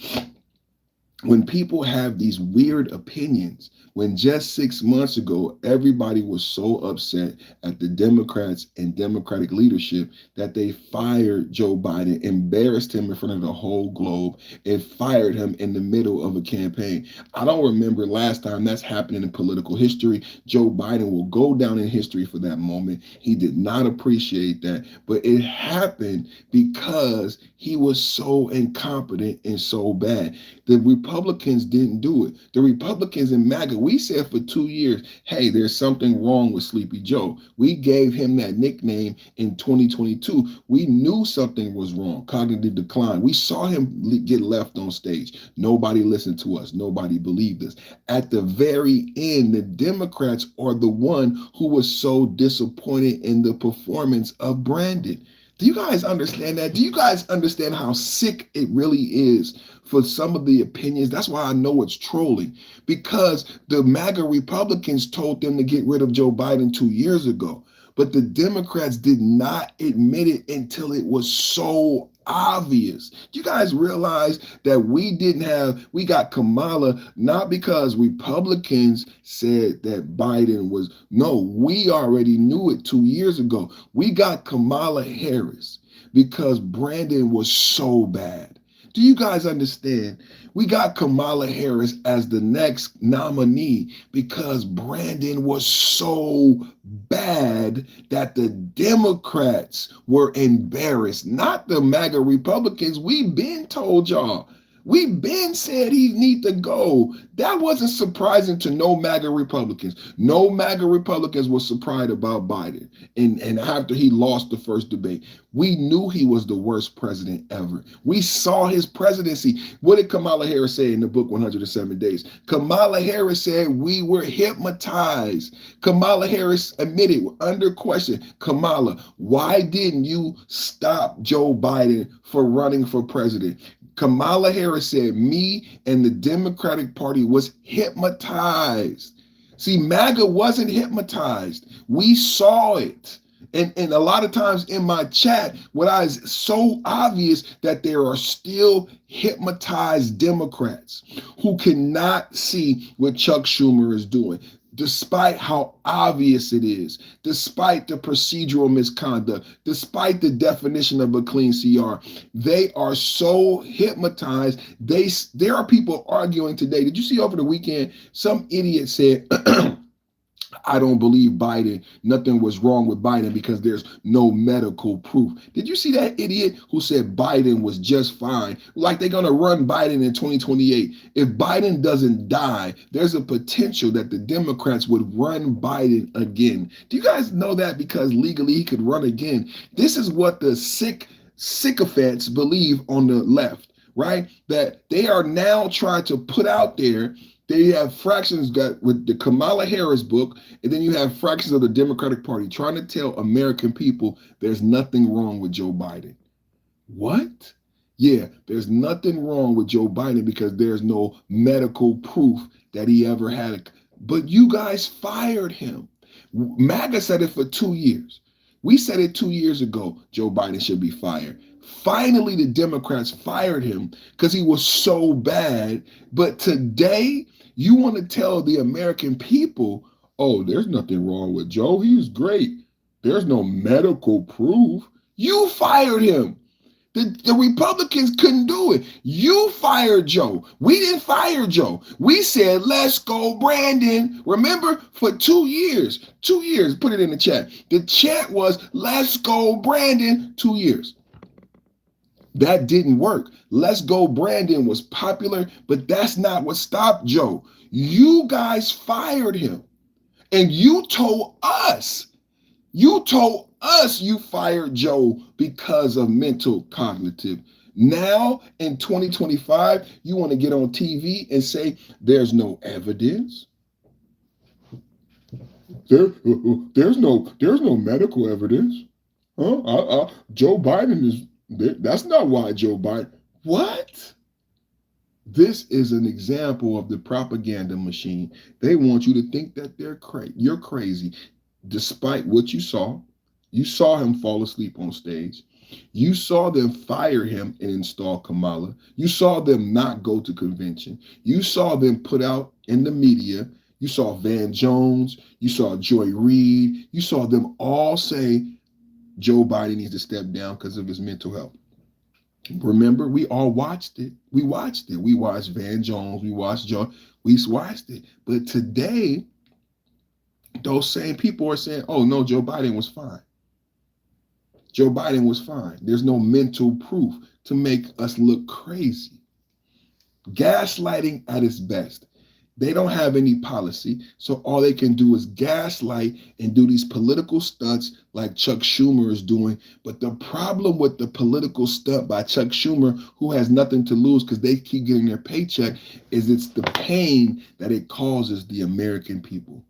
When people have these weird opinions, when just 6 months ago, everybody was so upset at the Democrats and Democratic leadership that they fired Joe Biden, embarrassed him in front of the whole globe, and fired him in the middle of a campaign. I don't remember last time that's happened in political history. Joe Biden will go down in history for that moment. He did not appreciate that, but it happened because he was so incompetent and so bad. The Republicans didn't do it. The Republicans in MAGA, we said for 2 years, hey, there's something wrong with Sleepy Joe. We gave him that nickname in 2022. We knew something was wrong, cognitive decline. We saw him get left on stage. Nobody listened to us. Nobody believed us. At the very end, the Democrats are the one who was so disappointed in the performance of Brandon. Do you guys understand that? Do you guys understand how sick it really is for some of the opinions? That's why I know it's trolling, because the MAGA Republicans told them to get rid of Joe Biden 2 years ago, but the Democrats did not admit it until it was so obvious. Do you guys realize that we got Kamala not because Republicans said that Biden was, no, we already knew it 2 years ago. We got Kamala Harris because Brandon was so bad. Do you guys understand? We got Kamala Harris as the next nominee because Brandon was so bad that the Democrats were embarrassed, not the MAGA Republicans. We've been told y'all. We've been said he need to go. That wasn't surprising to no MAGA Republicans. No MAGA Republicans were surprised about Biden. And after he lost the first debate, we knew he was the worst president ever. We saw his presidency. What did Kamala Harris say in the book 107 Days? Kamala Harris said we were hypnotized. Kamala Harris admitted under question, Kamala, why didn't you stop Joe Biden for running for president? Kamala Harris said me and the Democratic Party was hypnotized. See, MAGA wasn't hypnotized. We saw it. And a lot of times in my chat, what is so obvious that there are still hypnotized Democrats who cannot see what Chuck Schumer is doing, despite how obvious it is, despite the procedural misconduct, despite the definition of a clean CR. They are so hypnotized. There are people arguing today. Did you see over the weekend, some idiot said, I don't believe Biden, nothing was wrong with Biden because there's no medical proof. Did you see that idiot who said Biden was just fine? Like they're going to run Biden in 2028. If Biden doesn't die, there's a potential that the Democrats would run Biden again. Do you guys know that? Because legally he could run again. This is what the sycophants believe on the left, right? That they are now trying to put out there. They have fractions with the Kamala Harris book, and then you have fractions of the Democratic Party trying to tell American people there's nothing wrong with Joe Biden. What? Yeah, there's nothing wrong with Joe Biden because there's no medical proof that he ever had it. But you guys fired him. MAGA said it for 2 years. We said it 2 years ago, Joe Biden should be fired. Finally, the Democrats fired him because he was so bad. But today, you want to tell the American people, oh, there's nothing wrong with Joe. He's great. There's no medical proof. You fired him. The Republicans couldn't do it. You fired Joe. We didn't fire Joe. We said, let's go, Brandon. Remember, for 2 years, put it in the chat. The chat was, let's go, Brandon, 2 years. That didn't work. Let's go, Brandon was popular, but that's not what stopped Joe. You guys fired him. And you told us you fired Joe because of mental cognitive. Now in 2025, you want to get on TV and say there's no evidence. There's no medical evidence. Joe Biden is, that's not why Joe Biden. What? This is an example of the propaganda machine. They want you to think that you're crazy. Despite what you saw him fall asleep on stage. You saw them fire him and install Kamala. You saw them not go to convention. You saw them put out in the media. You saw Van Jones. You saw Joy Reid. You saw them all say Joe Biden needs to step down because of his mental health. Remember, we all watched it. We watched Van Jones. We watched Joe. We watched it. But today, those same people are saying, oh, no, Joe Biden was fine. Joe Biden was fine. There's no mental proof to make us look crazy. Gaslighting at its best. They don't have any policy, so all they can do is gaslight and do these political stunts like Chuck Schumer is doing. But the problem with the political stunt by Chuck Schumer, who has nothing to lose because they keep getting their paycheck, is it's the pain that it causes the American people.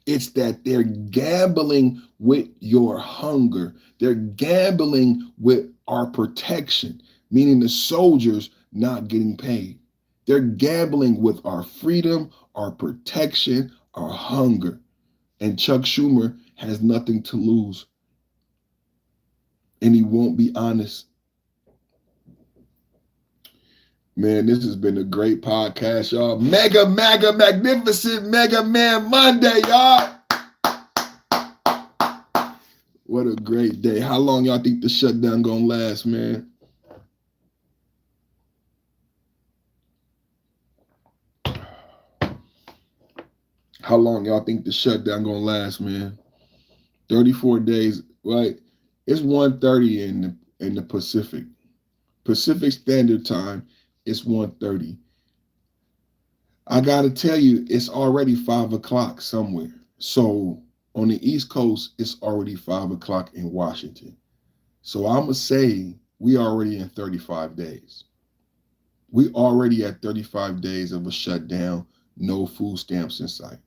It's that they're gambling with your hunger. They're gambling with our protection, meaning the soldiers not getting paid. They're gambling with our freedom, our protection, our hunger. And Chuck Schumer has nothing to lose. And he won't be honest. Man, this has been a great podcast, y'all. Mega, magnificent Mega Man Monday, y'all. What a great day. How long y'all think the shutdown gonna last, man? How long y'all think the shutdown gonna last, man? 34 days, right? It's 1:30 in the Pacific. Pacific Standard Time, it's 1:30. I gotta tell you, it's already 5 o'clock somewhere. So on the East Coast, it's already 5 o'clock in Washington. So I'ma say we already in 35 days. We already at 35 days of a shutdown, no food stamps in sight.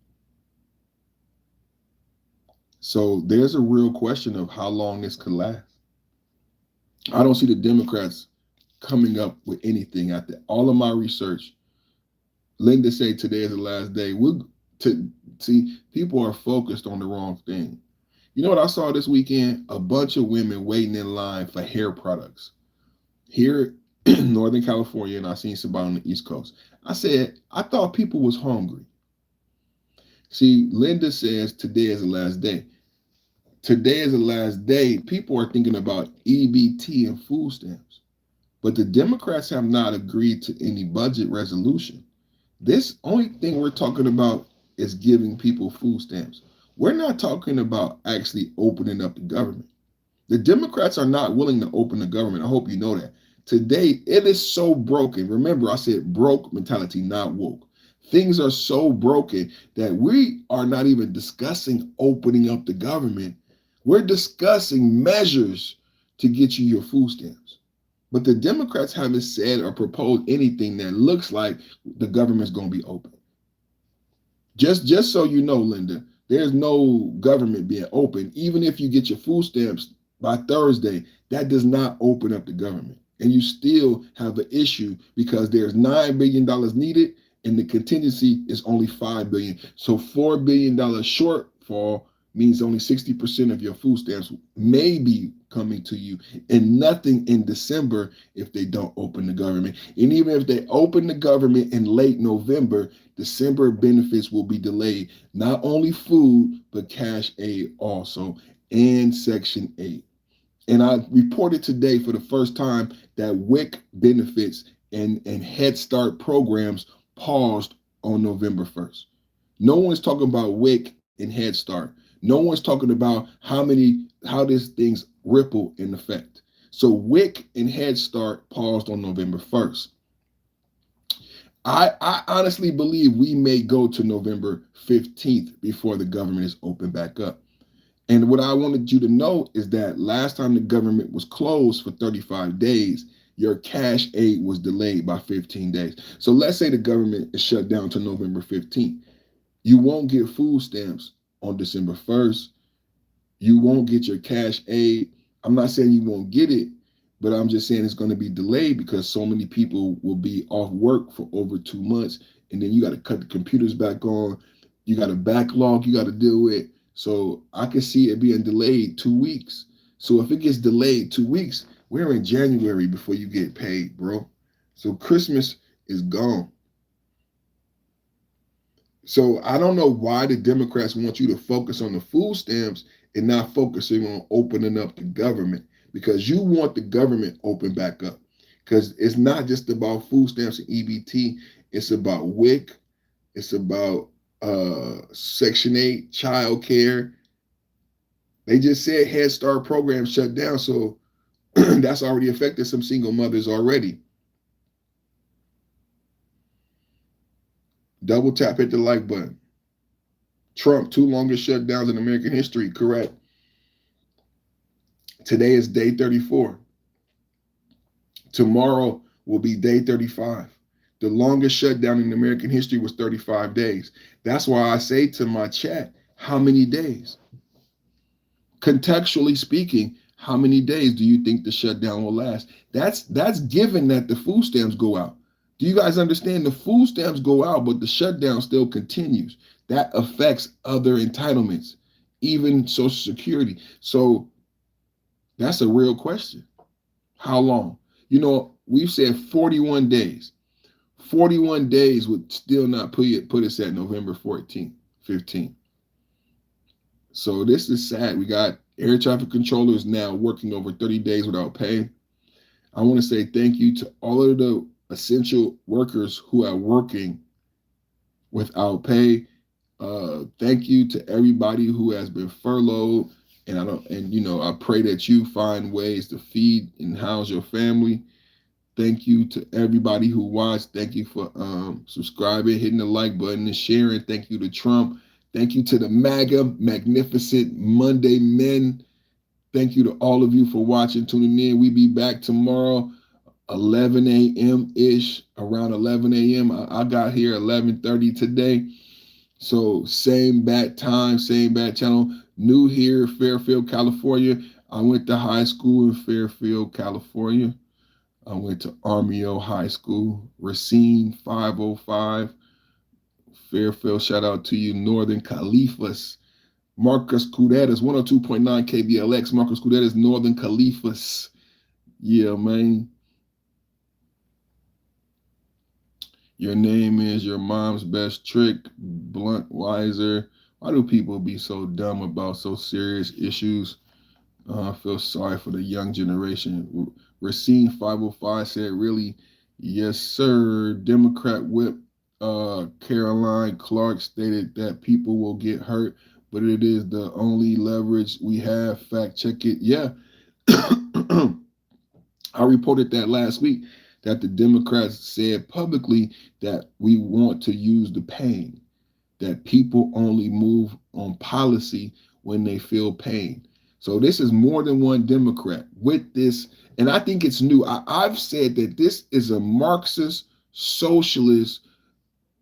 So there's a real question of how long this could last. I don't see the Democrats coming up with anything after all of my research. Linda said today is the last day. See, people are focused on the wrong thing. You know what I saw this weekend? A bunch of women waiting in line for hair products. Here in Northern California, and I seen somebody on the East Coast. I said, I thought people was hungry. See, Linda says today is the last day. Today is the last day. People are thinking about EBT and food stamps. But the Democrats have not agreed to any budget resolution. This only thing we're talking about is giving people food stamps. We're not talking about actually opening up the government. The Democrats are not willing to open the government. I hope you know that. Today, it is so broken. Remember, I said broke mentality, not woke. Things are so broken that we are not even discussing opening up the government. We're discussing measures to get you your food stamps. But the Democrats haven't said or proposed anything that looks like the government's going to be open. Just so you know, Linda, there's no government being open. Even if you get your food stamps by Thursday, that does not open up the government. And you still have an issue because there's $9 billion needed and the contingency is only $5 billion. So $4 billion shortfall means only 60% of your food stamps may be coming to you, and nothing in December if they don't open the government. And even if they open the government in late November, December benefits will be delayed. Not only food, but cash aid also, and Section 8. And I reported today for the first time that WIC benefits and Head Start programs paused on November 1st. No one's talking about WIC and Head Start. No one's talking about how these things ripple in effect. So WIC and Head Start paused on November 1st. I honestly believe we may go to November 15th before the government is opened back up. And what I wanted you to know is that last time the government was closed for 35 days, your cash aid was delayed by 15 days. So let's say the government is shut down to November 15th. You won't get food stamps on December 1st. You won't get your cash aid. I'm not saying you won't get it, but I'm just saying it's going to be delayed because so many people will be off work for over 2 months. And then you got to cut the computers back on. You got a backlog you got to deal with. So I can see it being delayed 2 weeks. So if it gets delayed 2 weeks, we're in January before you get paid, bro. So Christmas is gone. So I don't know why the Democrats want you to focus on the food stamps and not focusing on opening up the government, because you want the government open back up. Because it's not just about food stamps and EBT. It's about WIC. It's about Section 8, child care. They just said Head Start program shut down, so that's already affected some single mothers already. Double tap, hit the like button. Trump, 2 longest shutdowns in American history, correct. Today is day 34. Tomorrow will be day 35. The longest shutdown in American history was 35 days. That's why I say to my chat, how many days? Contextually speaking, how many days do you think the shutdown will last? That's given that the food stamps go out. Do you guys understand? The food stamps go out, but the shutdown still continues. That affects other entitlements, even Social Security. So that's a real question. How long? You know, we've said 41 days. 41 days would still not put us at November 14th, 15th. So this is sad. We got air traffic controllers now working over 30 days without pay. I want to say thank you to all of the essential workers who are working without pay. Thank you to everybody who has been furloughed. And I pray that you find ways to feed and house your family. Thank you to everybody who watched. Thank you for subscribing, hitting the like button, and sharing. Thank you to Trump. Thank you to the MAGA Magnificent Monday Men. Thank you to all of you for watching, tuning in. We be back tomorrow, 11 a.m.-ish, around 11 a.m. I got here 11:30 today. So same bad time, same bad channel. New here, Fairfield, California. I went to high school in Fairfield, California. I went to Armio High School, Racine 505. Fairfield, shout out to you. Northern Califas. Marcus Cudetas, 102.9 KBLX. Marcus Cudetas, Northern Califas. Yeah, man. Your name is your mom's best trick. Blunt Wiser. Why do people be so dumb about so serious issues? I feel sorry for the young generation. Racine 505 said, really? Yes, sir. Democrat whip Caroline Clark stated that people will get hurt, but it is the only leverage we have. Fact check it. Yeah. I reported that last week, that the Democrats said publicly that we want to use the pain, that people only move on policy when they feel pain. So this is more than one Democrat with this. And I think it's new. I've said that this is a Marxist, socialist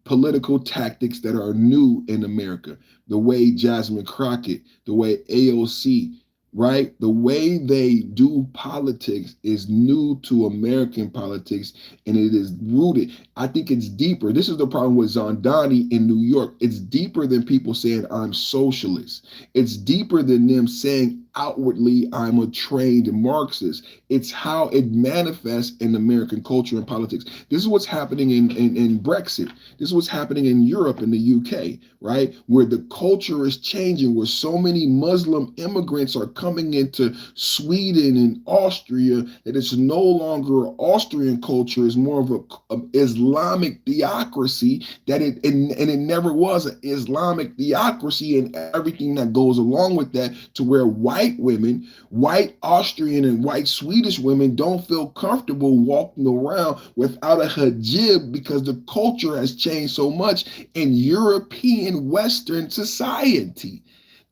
political tactics that are new in America. The way Jasmine Crockett, the way AOC, right? The way they do politics is new to American politics, and it is rooted. I think it's deeper. This is the problem with Zondani in New York. It's deeper than people saying I'm socialist. It's deeper than them saying outwardly I'm a trained Marxist. It's how it manifests in American culture and politics. This is what's happening in Brexit. This is what's happening in Europe and the UK, right? Where the culture is changing, where so many Muslim immigrants are coming into Sweden and Austria that it's no longer Austrian culture, it's more of a Islamic theocracy that and it never was an Islamic theocracy, and everything that goes along with that, to where white women, white Austrian and white Swedish women don't feel comfortable walking around without a hijab because the culture has changed so much in European Western society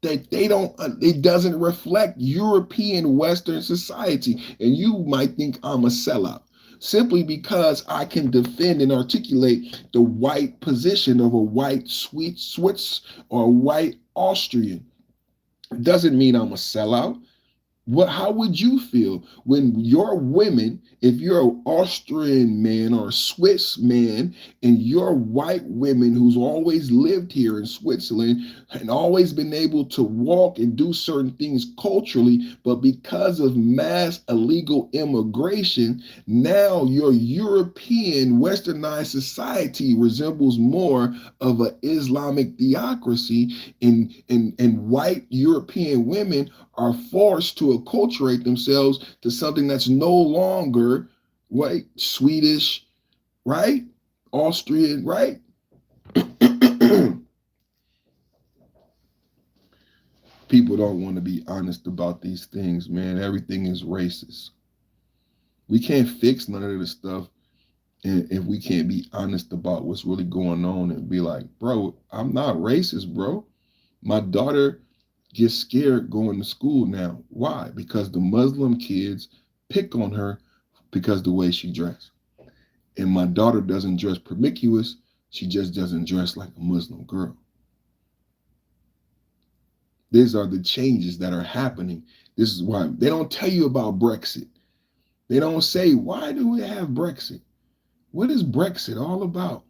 that it doesn't reflect European Western society. And you might think I'm a sellout simply because I can defend and articulate the white position of a white Swiss or a white Austrian. It doesn't mean I'm a sellout. How would you feel when your women, if you're an Austrian man or a Swiss man, and your white women who's always lived here in Switzerland and always been able to walk and do certain things culturally, but because of mass illegal immigration, now your European westernized society resembles more of an Islamic theocracy, and white European women are forced to acculturate themselves to something that's no longer white, Swedish, right? Austrian, right? People don't want to be honest about these things, man. Everything is racist. We can't fix none of this stuff if we can't be honest about what's really going on and be like, bro, I'm not racist, bro. My daughter gets scared going to school now. Why? Because the Muslim kids pick on her because the way she dressed. And my daughter doesn't dress promiscuous. She just doesn't dress like a Muslim girl. These are the changes that are happening. This is why they don't tell you about Brexit. They don't say, why do we have Brexit? What is Brexit all about?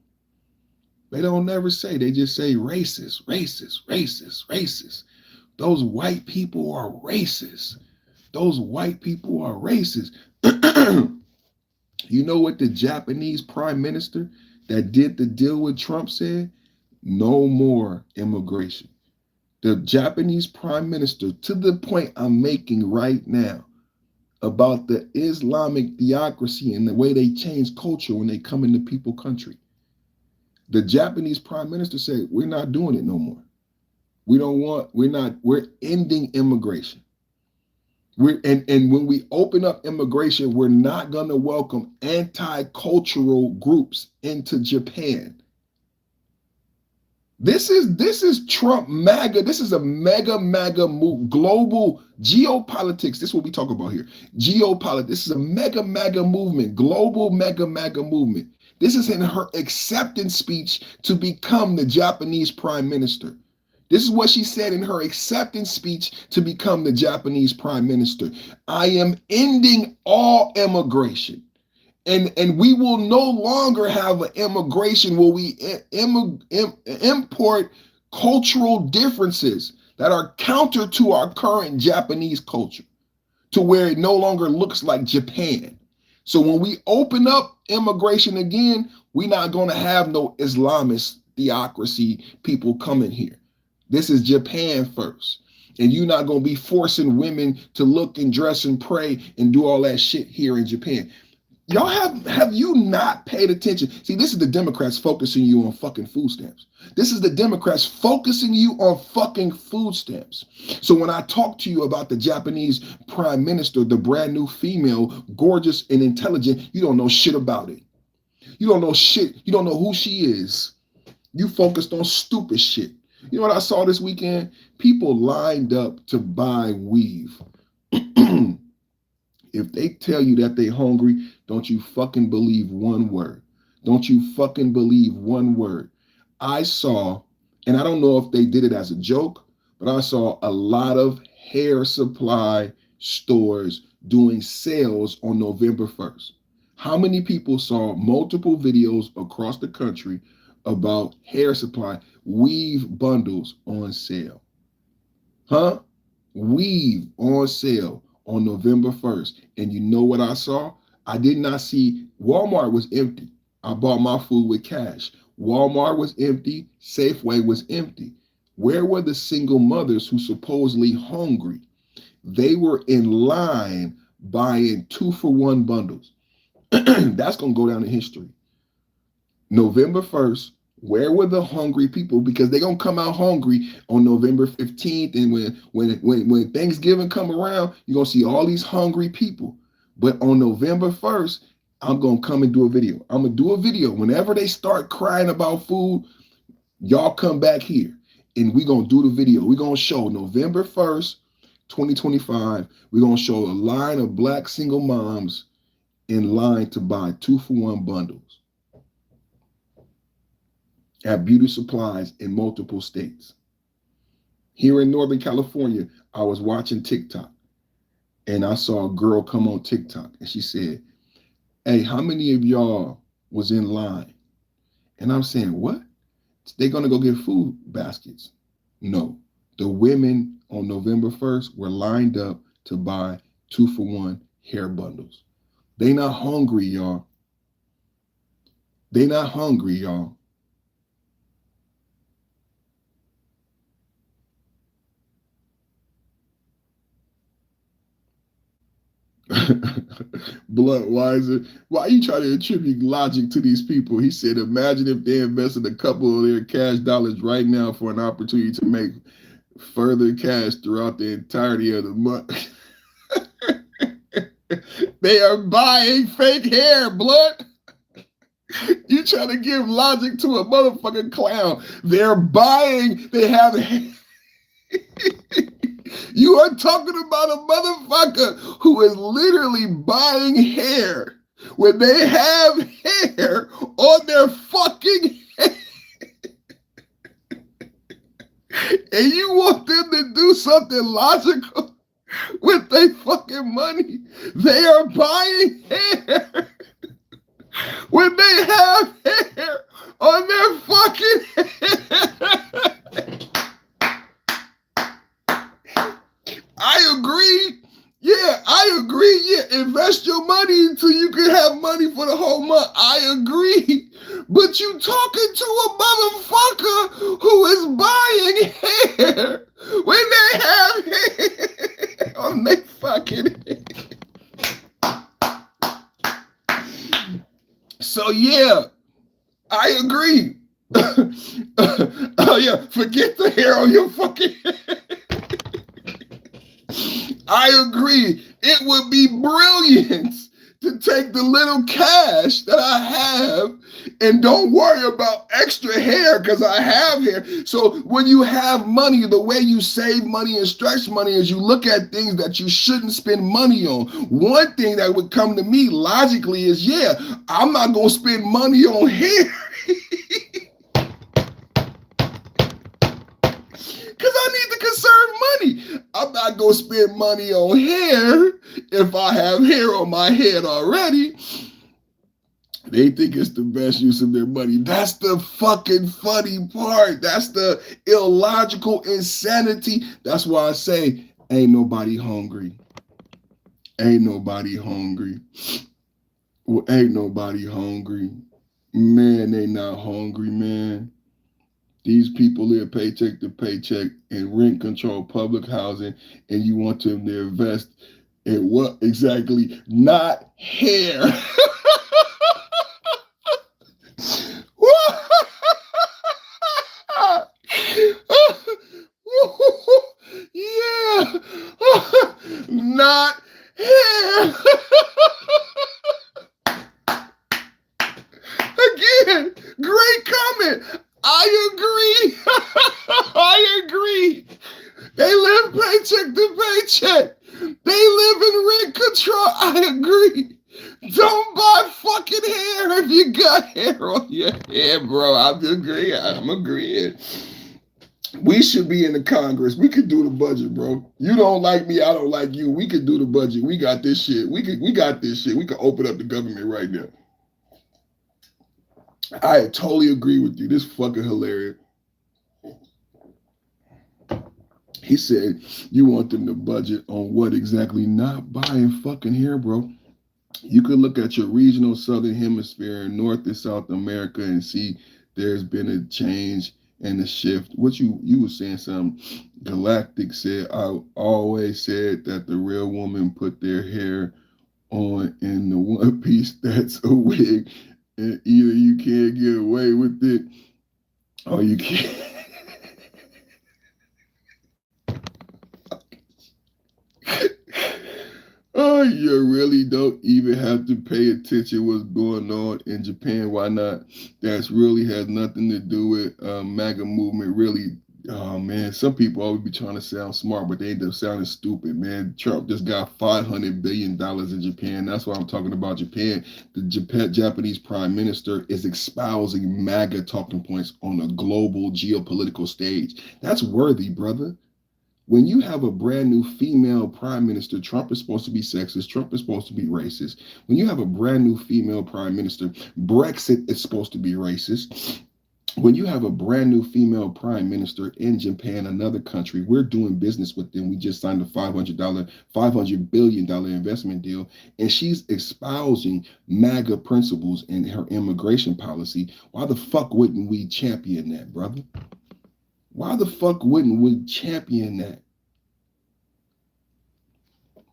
They don't never say. They just say racist, racist, racist, racist. Those white people are racist. Those white people are racist. You know what the Japanese prime minister that did the deal with Trump said? No more immigration. The Japanese prime minister, to the point I'm making right now about the Islamic theocracy and the way they change culture when they come into people's country. The Japanese prime minister said, we're not doing it no more. We're ending immigration. And when we open up immigration, we're not going to welcome anti-cultural groups into Japan. This is Trump MAGA. This is a mega move, global geopolitics. This is what we talk about here. Geopolitics. This is a mega movement, global mega movement. This is in her acceptance speech to become the Japanese prime minister. This is what she said in her acceptance speech to become the Japanese prime minister. I am ending all immigration. And we will no longer have an immigration where we import cultural differences that are counter to our current Japanese culture, to where it no longer looks like Japan. So when we open up immigration again, we're not going to have no Islamist theocracy people coming here. This is Japan first. And you're not going to be forcing women to look and dress and pray and do all that shit here in Japan. Y'all have you not paid attention? See, this is the Democrats focusing you on fucking food stamps. This is the Democrats focusing you on fucking food stamps. So when I talk to you about the Japanese prime minister, the brand new female, gorgeous and intelligent, you don't know shit about it. You don't know shit. You don't know who she is. You focused on stupid shit. You know what I saw this weekend? People lined up to buy weave. If they tell you that they hungry, don't you fucking believe one word. Don't you fucking believe one word. I saw, and I don't know if they did it as a joke, but I saw a lot of hair supply stores doing sales on November 1st. How many people saw multiple videos across the country about hair supply, weave bundles on sale? Huh? weave on sale on November 1st. And you know what I saw? I did not see, Walmart was empty. I bought my food with cash. Walmart was empty. Safeway was empty. Where were the single mothers who supposedly hungry? They were in line buying 2-for-1 bundles. That's going to go down in history. November 1st, where were the hungry people? Because they're going to come out hungry on November 15th. And when Thanksgiving come around, you're going to see all these hungry people. But on November 1st, I'm going to come and do a video. I'm going to do a video. Whenever they start crying about food, y'all come back here and we're going to do the video. We're going to show November 1st, 2025. We're going to show a line of black single moms in line to buy 2-for-1 bundles at beauty supplies in multiple states. Here in Northern California, I was watching TikTok and I saw a girl come on TikTok and she said, hey, how many of y'all was in line? And I'm saying, what? They're gonna go get food baskets. No, the women on November 1st were lined up to buy 2-for-1 hair bundles. They not hungry, y'all. They not hungry, y'all. Blunt, why are you trying to attribute logic to these people? He said, imagine if they invested a couple of their cash dollars right now for an opportunity to make further cash throughout the entirety of the month. They are buying fake hair, Blunt. You trying to give logic to a motherfucking clown. They're buying, they have you are talking about a motherfucker who is literally buying hair when they have hair on their fucking head. And you want them to do something logical with their fucking money. They are buying hair when they have hair on their fucking head. I agree. Yeah, I agree. Yeah, invest your money until you can have money for the whole month. I agree. But you talking to a motherfucker who is buying hair when they have hair on their fucking head. So yeah, I agree. Oh yeah, forget the hair on your fucking head. I agree. It would be brilliant to take the little cash that I have and don't worry about extra hair because I have hair. So when you have money, the way you save money and stretch money is you look at things that you shouldn't spend money on. One thing that would come to me logically is, yeah, I'm not going to spend money on hair. Because I need to conserve money. I'm not going to spend money on hair if I have hair on my head already. They think it's the best use of their money. That's the fucking funny part. That's the illogical insanity. That's why I say, ain't nobody hungry. Ain't nobody hungry. Well, ain't nobody hungry. Man, they not hungry, man. These people live paycheck to paycheck and rent control public housing, and you want them to invest in what exactly? Not hair. Yeah, not hair. Again, great comment. I agree. I agree. They live paycheck to paycheck. They live in rent control. I agree. Don't buy fucking hair if you got hair on your head, bro. I'm agreeing. We should be in the Congress. We could do the budget, bro. You don't like me, I don't like you. We could do the budget. We got this shit. We got this shit. We could open up the government right now. I totally agree with you. This fucking hilarious. He said, you want them to budget on what exactly? Not buying fucking hair, bro. You could look at your regional southern hemisphere, North and South America, and see there's been a change and a shift. What you were saying, some Galactic said, I always said that the real woman put their hair on in the one piece that's a wig, and either you can't get away with it or you can't. Oh, you really don't even have to pay attention what's going on in Japan. Why not? That's really has nothing to do with MAGA movement. Really, oh man, some people always be trying to sound smart, but they end up sounding stupid, man. Trump just got $500 billion in Japan. That's why I'm talking about Japan. The Japanese prime minister is espousing MAGA talking points on a global geopolitical stage. That's worthy, brother. When you have a brand new female prime minister, Trump is supposed to be sexist, Trump is supposed to be racist. When you have a brand new female prime minister, Brexit is supposed to be racist. When you have a brand new female prime minister in Japan, another country, we're doing business with them. We just signed a $500 billion investment deal, and she's espousing MAGA principles in her immigration policy. Why the fuck wouldn't we champion that, brother? Why the fuck wouldn't we champion that?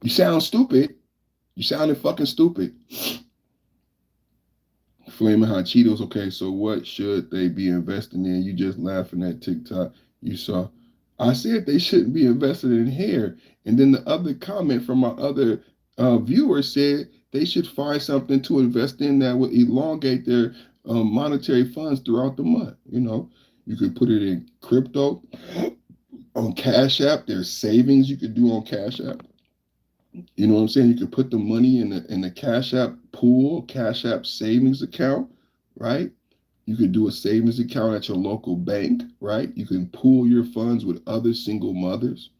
You sound stupid. You sounded fucking stupid. Flaming Hot Cheetos. Okay, so what should they be investing in? You just laughing at TikTok. You saw. I said they shouldn't be invested in hair. And then the other comment from my other viewer said they should find something to invest in that would elongate their monetary funds throughout the month. You know, you could put it in crypto, on Cash App. There's savings you could do on Cash App. You know what I'm saying? You could put the money in the Cash App pool, Cash App savings account, right? You could do a savings account at your local bank, right? You can pool your funds with other single mothers,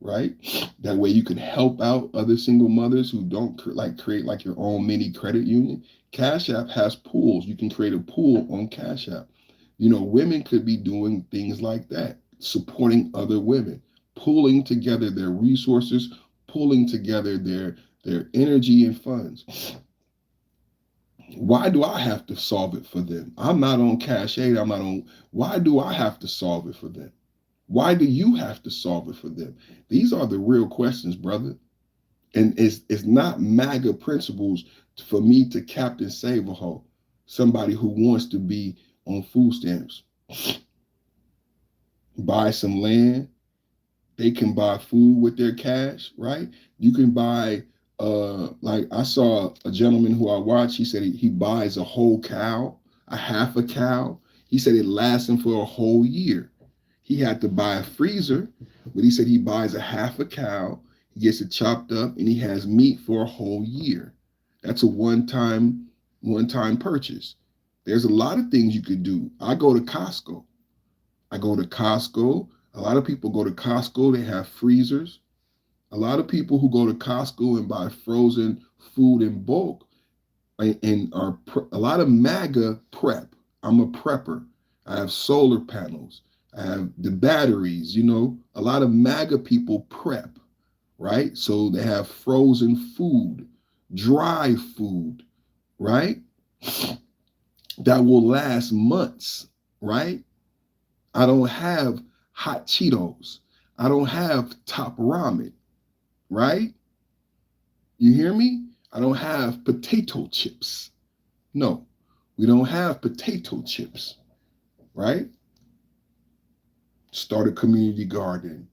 right? That way you can help out other single mothers who don't create like your own mini credit union. Cash App has pools. You can create a pool on Cash App. You know, women could be doing things like that, supporting other women, pooling together their resources, pulling together their energy and funds. Why do I have to solve it for them? I'm not on Cash Aid. I'm not on. Why do I have to solve it for them? Why do you have to solve it for them? These are the real questions, brother. And it's not MAGA principles for me to Captain Save-A-Ho, somebody who wants to be on food stamps. Buy some land. They can buy food with their cash, right? You can buy, like I saw a gentleman who I watched, he said he buys a whole cow, a half a cow. He said it lasts him for a whole year. He had to buy a freezer, but he said he buys a half a cow, he gets it chopped up, and he has meat for a whole year. That's a one-time purchase. There's a lot of things you could do. I go to Costco. A lot of people go to Costco. They have freezers. A lot of people who go to Costco and buy frozen food in bulk and are a lot of MAGA prep. I'm a prepper. I have solar panels. I have the batteries. You know, a lot of MAGA people prep, right? So they have frozen food, dry food, right? That will last months, right? I don't have hot Cheetos. I don't have top ramen, right? You hear me? I don't have potato chips. No, we don't have potato chips, right? Start a community garden.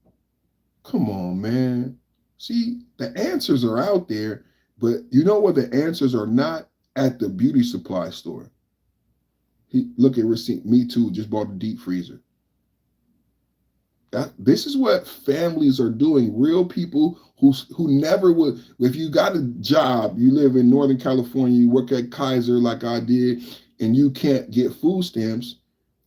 Come on, man. See, the answers are out there, but you know what the answers are not? At the beauty supply store. Look at receipt. Me too, just bought a deep freezer. This is what families are doing. Real people who never would. If you got a job, you live in Northern California, you work at Kaiser like I did, and you can't get food stamps,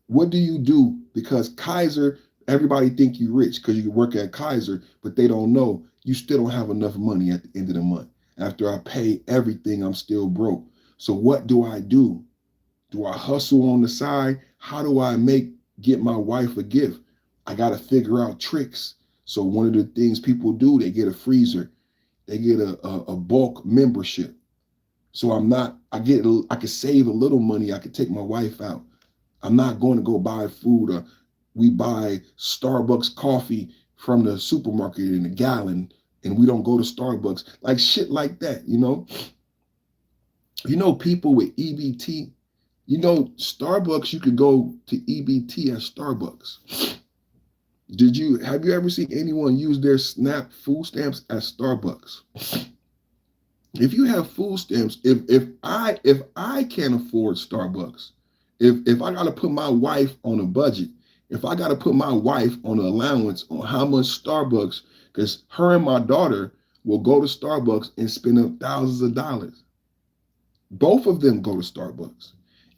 what do you do? Because Kaiser, everybody think you rich because you work at Kaiser, but they don't know you still don't have enough money at the end of the month. After I pay everything, I'm still broke. So what do I do? Do I hustle on the side? How do I get my wife a gift? I got to figure out tricks So one of the things people do, they get a freezer, they get a bulk membership. So I could save a little money. I could take my wife out. I'm not going to go buy food, or we buy Starbucks coffee from the supermarket in a gallon, and we don't go to Starbucks, like shit like that, you know? People with EBT, Starbucks, you could go to EBT at Starbucks. Have you ever seen anyone use their SNAP food stamps at Starbucks? If you have food stamps, if I can't afford Starbucks, if I gotta put my wife on a budget, if I gotta put my wife on an allowance on how much Starbucks, because her and my daughter will go to Starbucks and spend up thousands of dollars. Both of them go to Starbucks.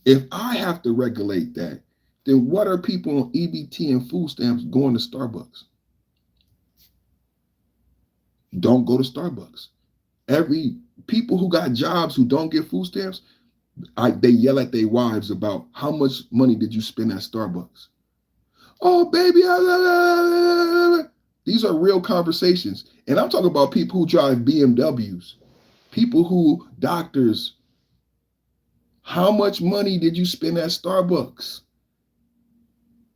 If I have to regulate that, then what are people on EBT and food stamps going to Starbucks? Don't go to Starbucks. People who got jobs who don't get food stamps, they yell at their wives about how much money did you spend at Starbucks. Oh, baby, these are real conversations. And I'm talking about people who drive BMWs, doctors. How much money did you spend at Starbucks?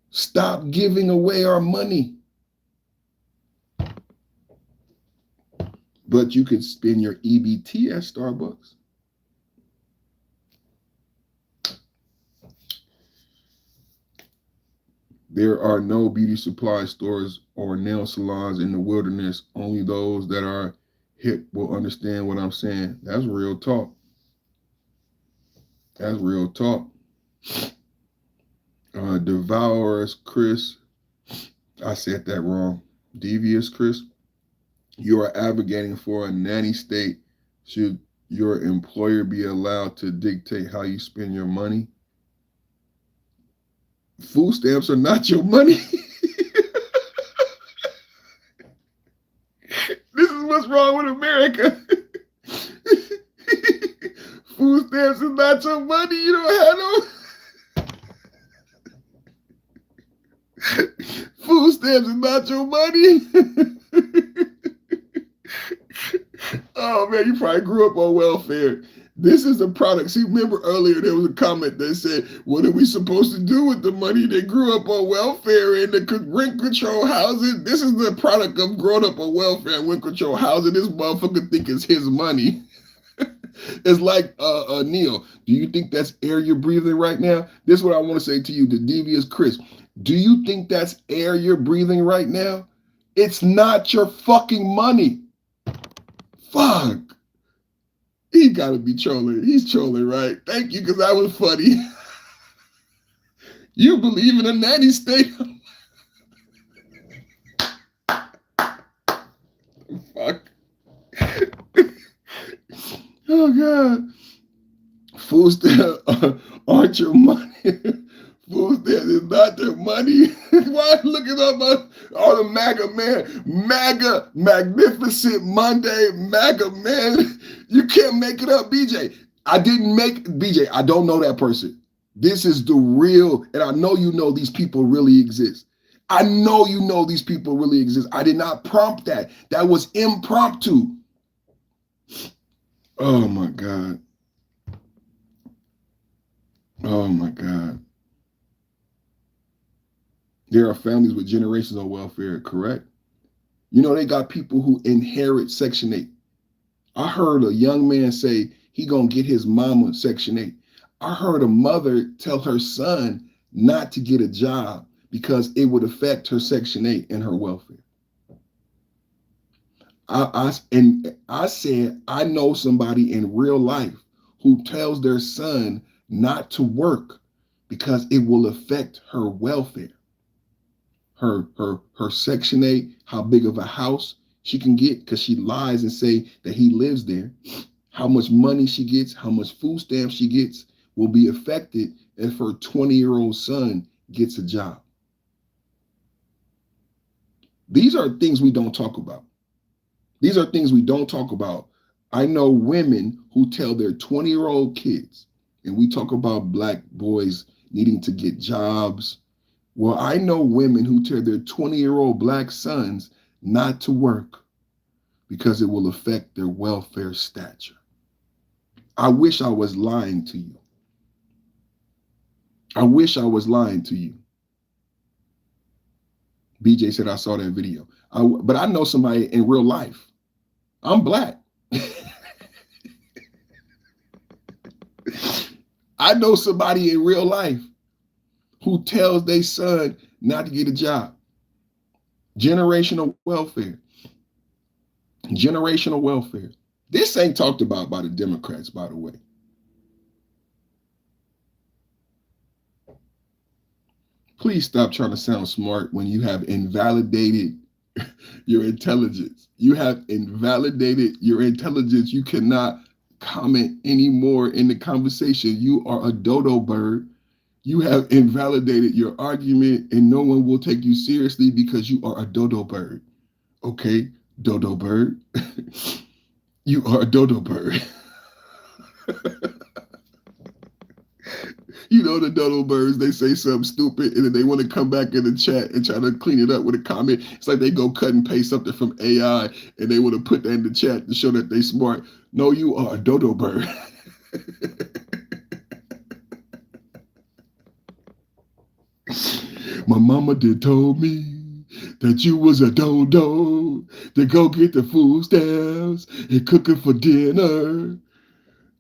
Stop giving away our money. But you could spend your EBT at Starbucks. There are no beauty supply stores or nail salons in the wilderness. Only those that are hip will understand what I'm saying. That's real talk. That's real talk. Devourers Chris, I said that wrong. Devious Chris, you are advocating for a nanny state. Should your employer be allowed to dictate how you spend your money? Food stamps are not your money. This is what's wrong with America. Food stamps is not your money. You don't have no. Food stamps is not your money. Oh man, you probably grew up on welfare. This is a product. See, remember earlier there was a comment that said, what are we supposed to do with the money that grew up on welfare and the rent control housing? This is the product of growing up on welfare and rent control housing. This motherfucker think it's his money. It's like, Neil, do you think that's air you're breathing right now? This is what I want to say to you, the devious Chris. Do you think that's air you're breathing right now? It's not your fucking money. Fuck. He gotta be trolling. He's trolling, right? Thank you, because that was funny. You believe in a nanny state? Fuck. Oh God. Food stamps aren't your money. Food stamps is not your money. Why looking up all the MAGA man? MAGA, Magnificent Monday, MAGA man. You can't make it up, BJ. I don't know that person. This is the real, and I know you know these people really exist. I know you know these people really exist. I did not prompt that. That was impromptu. Oh my God. Oh my God. There are families with generations on welfare, correct? They got people who inherit Section 8. I heard a young man say he gonna get his mama Section 8. I heard a mother tell her son not to get a job because it would affect her Section 8 and her welfare. I said, I know somebody in real life who tells their son not to work because it will affect her welfare. Her Section 8, how big of a house she can get because she lies and say that he lives there. How much money she gets, how much food stamps she gets will be affected if her 20-year-old son gets a job. These are things we don't talk about. These are things we don't talk about. I know women who tell their 20-year-old kids, and we talk about Black boys needing to get jobs. Well, I know women who tell their 20-year-old Black sons not to work because it will affect their welfare stature. I wish I was lying to you. I wish I was lying to you. BJ said, I saw that video. But I know somebody in real life. I'm black. I know somebody in real life who tells their son not to get a job. Generational welfare. Generational welfare. This ain't talked about by the Democrats, by the way. Please stop trying to sound smart when you have invalidated your intelligence. You have invalidated your intelligence. You cannot comment anymore in the conversation. You are a dodo bird. You have invalidated your argument and no one will take you seriously because you are a dodo bird. Okay, dodo bird. You are a dodo bird. You know the dodo birds, they say something stupid and then they want to come back in the chat and try to clean it up with a comment. It's like they go cut and paste something from AI and they want to put that in the chat to show that they smart. No, you are a dodo bird. My mama did told me that you was a dodo to go get the food stamps and cooking for dinner.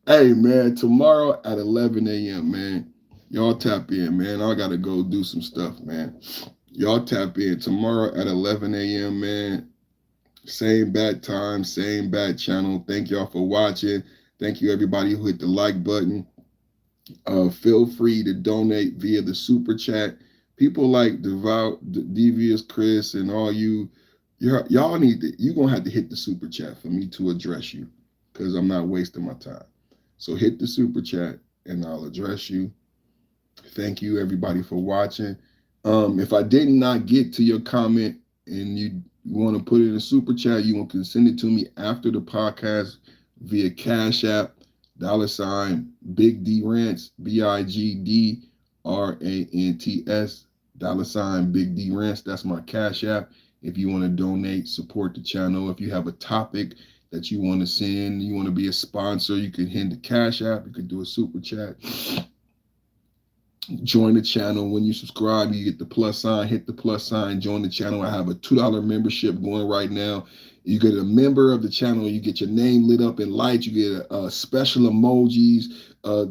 Hey, man, tomorrow at 11 a.m., man. Y'all tap in, man. I got to go do some stuff, man. Y'all tap in tomorrow at 11 a.m., man. Same bad time, same bad channel. Thank y'all for watching. Thank you, everybody who hit the like button. Feel free to donate via the super chat. People like Devious Chris and all y'all need to, you're going to have to hit the super chat for me to address you because I'm not wasting my time. So hit the super chat and I'll address you. Thank you, everybody, for watching. If I did not get to your comment and you want to put it in a super chat, you can send it to me after the podcast via Cash App, $ Big D Rants, BIGDRANTS, $ Big D Rants. That's my Cash App. If you want to donate, support the channel. If you have a topic that you want to send, you want to be a sponsor, you can hit the Cash App. You can do a super chat. Join the channel. When you subscribe, you get the plus sign. Hit the plus sign. Join the channel. I have a $2 membership going right now. You get a member of the channel. You get your name lit up in lights. You get special emojis.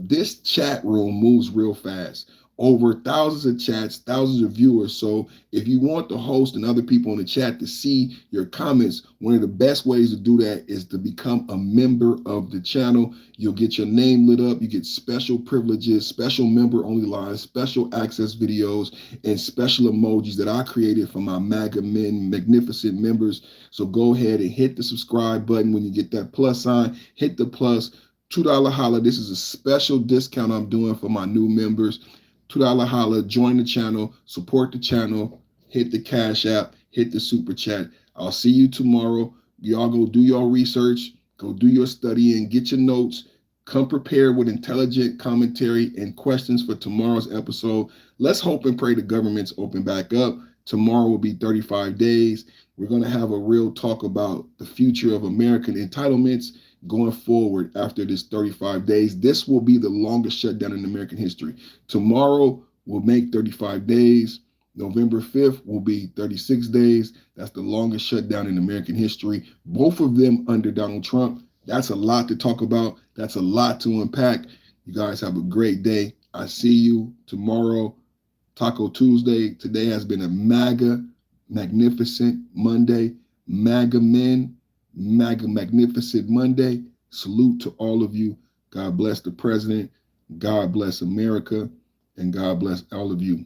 This chat room moves real fast. Over thousands of chats, thousands of viewers. So if you want the host and other people in the chat to see your comments, one of the best ways to do that is to become a member of the channel. You'll get your name lit up. You get special privileges, special member only lives, special access videos, and special emojis that I created for my MAGA men, magnificent members. So go ahead and hit the subscribe button. When you get that plus sign, hit the plus. $2 holla. This is a special discount I'm doing for my new members. $2 holla, join the channel, support the channel, hit the Cash App, hit the super chat. I'll see you tomorrow. Y'all go do your research, go do your studying, get your notes, come prepared with intelligent commentary and questions for tomorrow's episode. Let's hope and pray the government's open back up. Tomorrow will be 35 days. We're going to have a real talk about the future of American entitlements going forward after this 35 days. This will be the longest shutdown in American history. Tomorrow will make 35 days. November 5th will be 36 days. That's the longest shutdown in American history. Both of them under Donald Trump. That's a lot to talk about. That's a lot to unpack. You guys have a great day. I see you tomorrow, Taco Tuesday. Today has been a MAGA magnificent Monday. MAGA men, MAGA magnificent Monday. Salute to all of you. God bless the president. God bless America. And God bless all of you.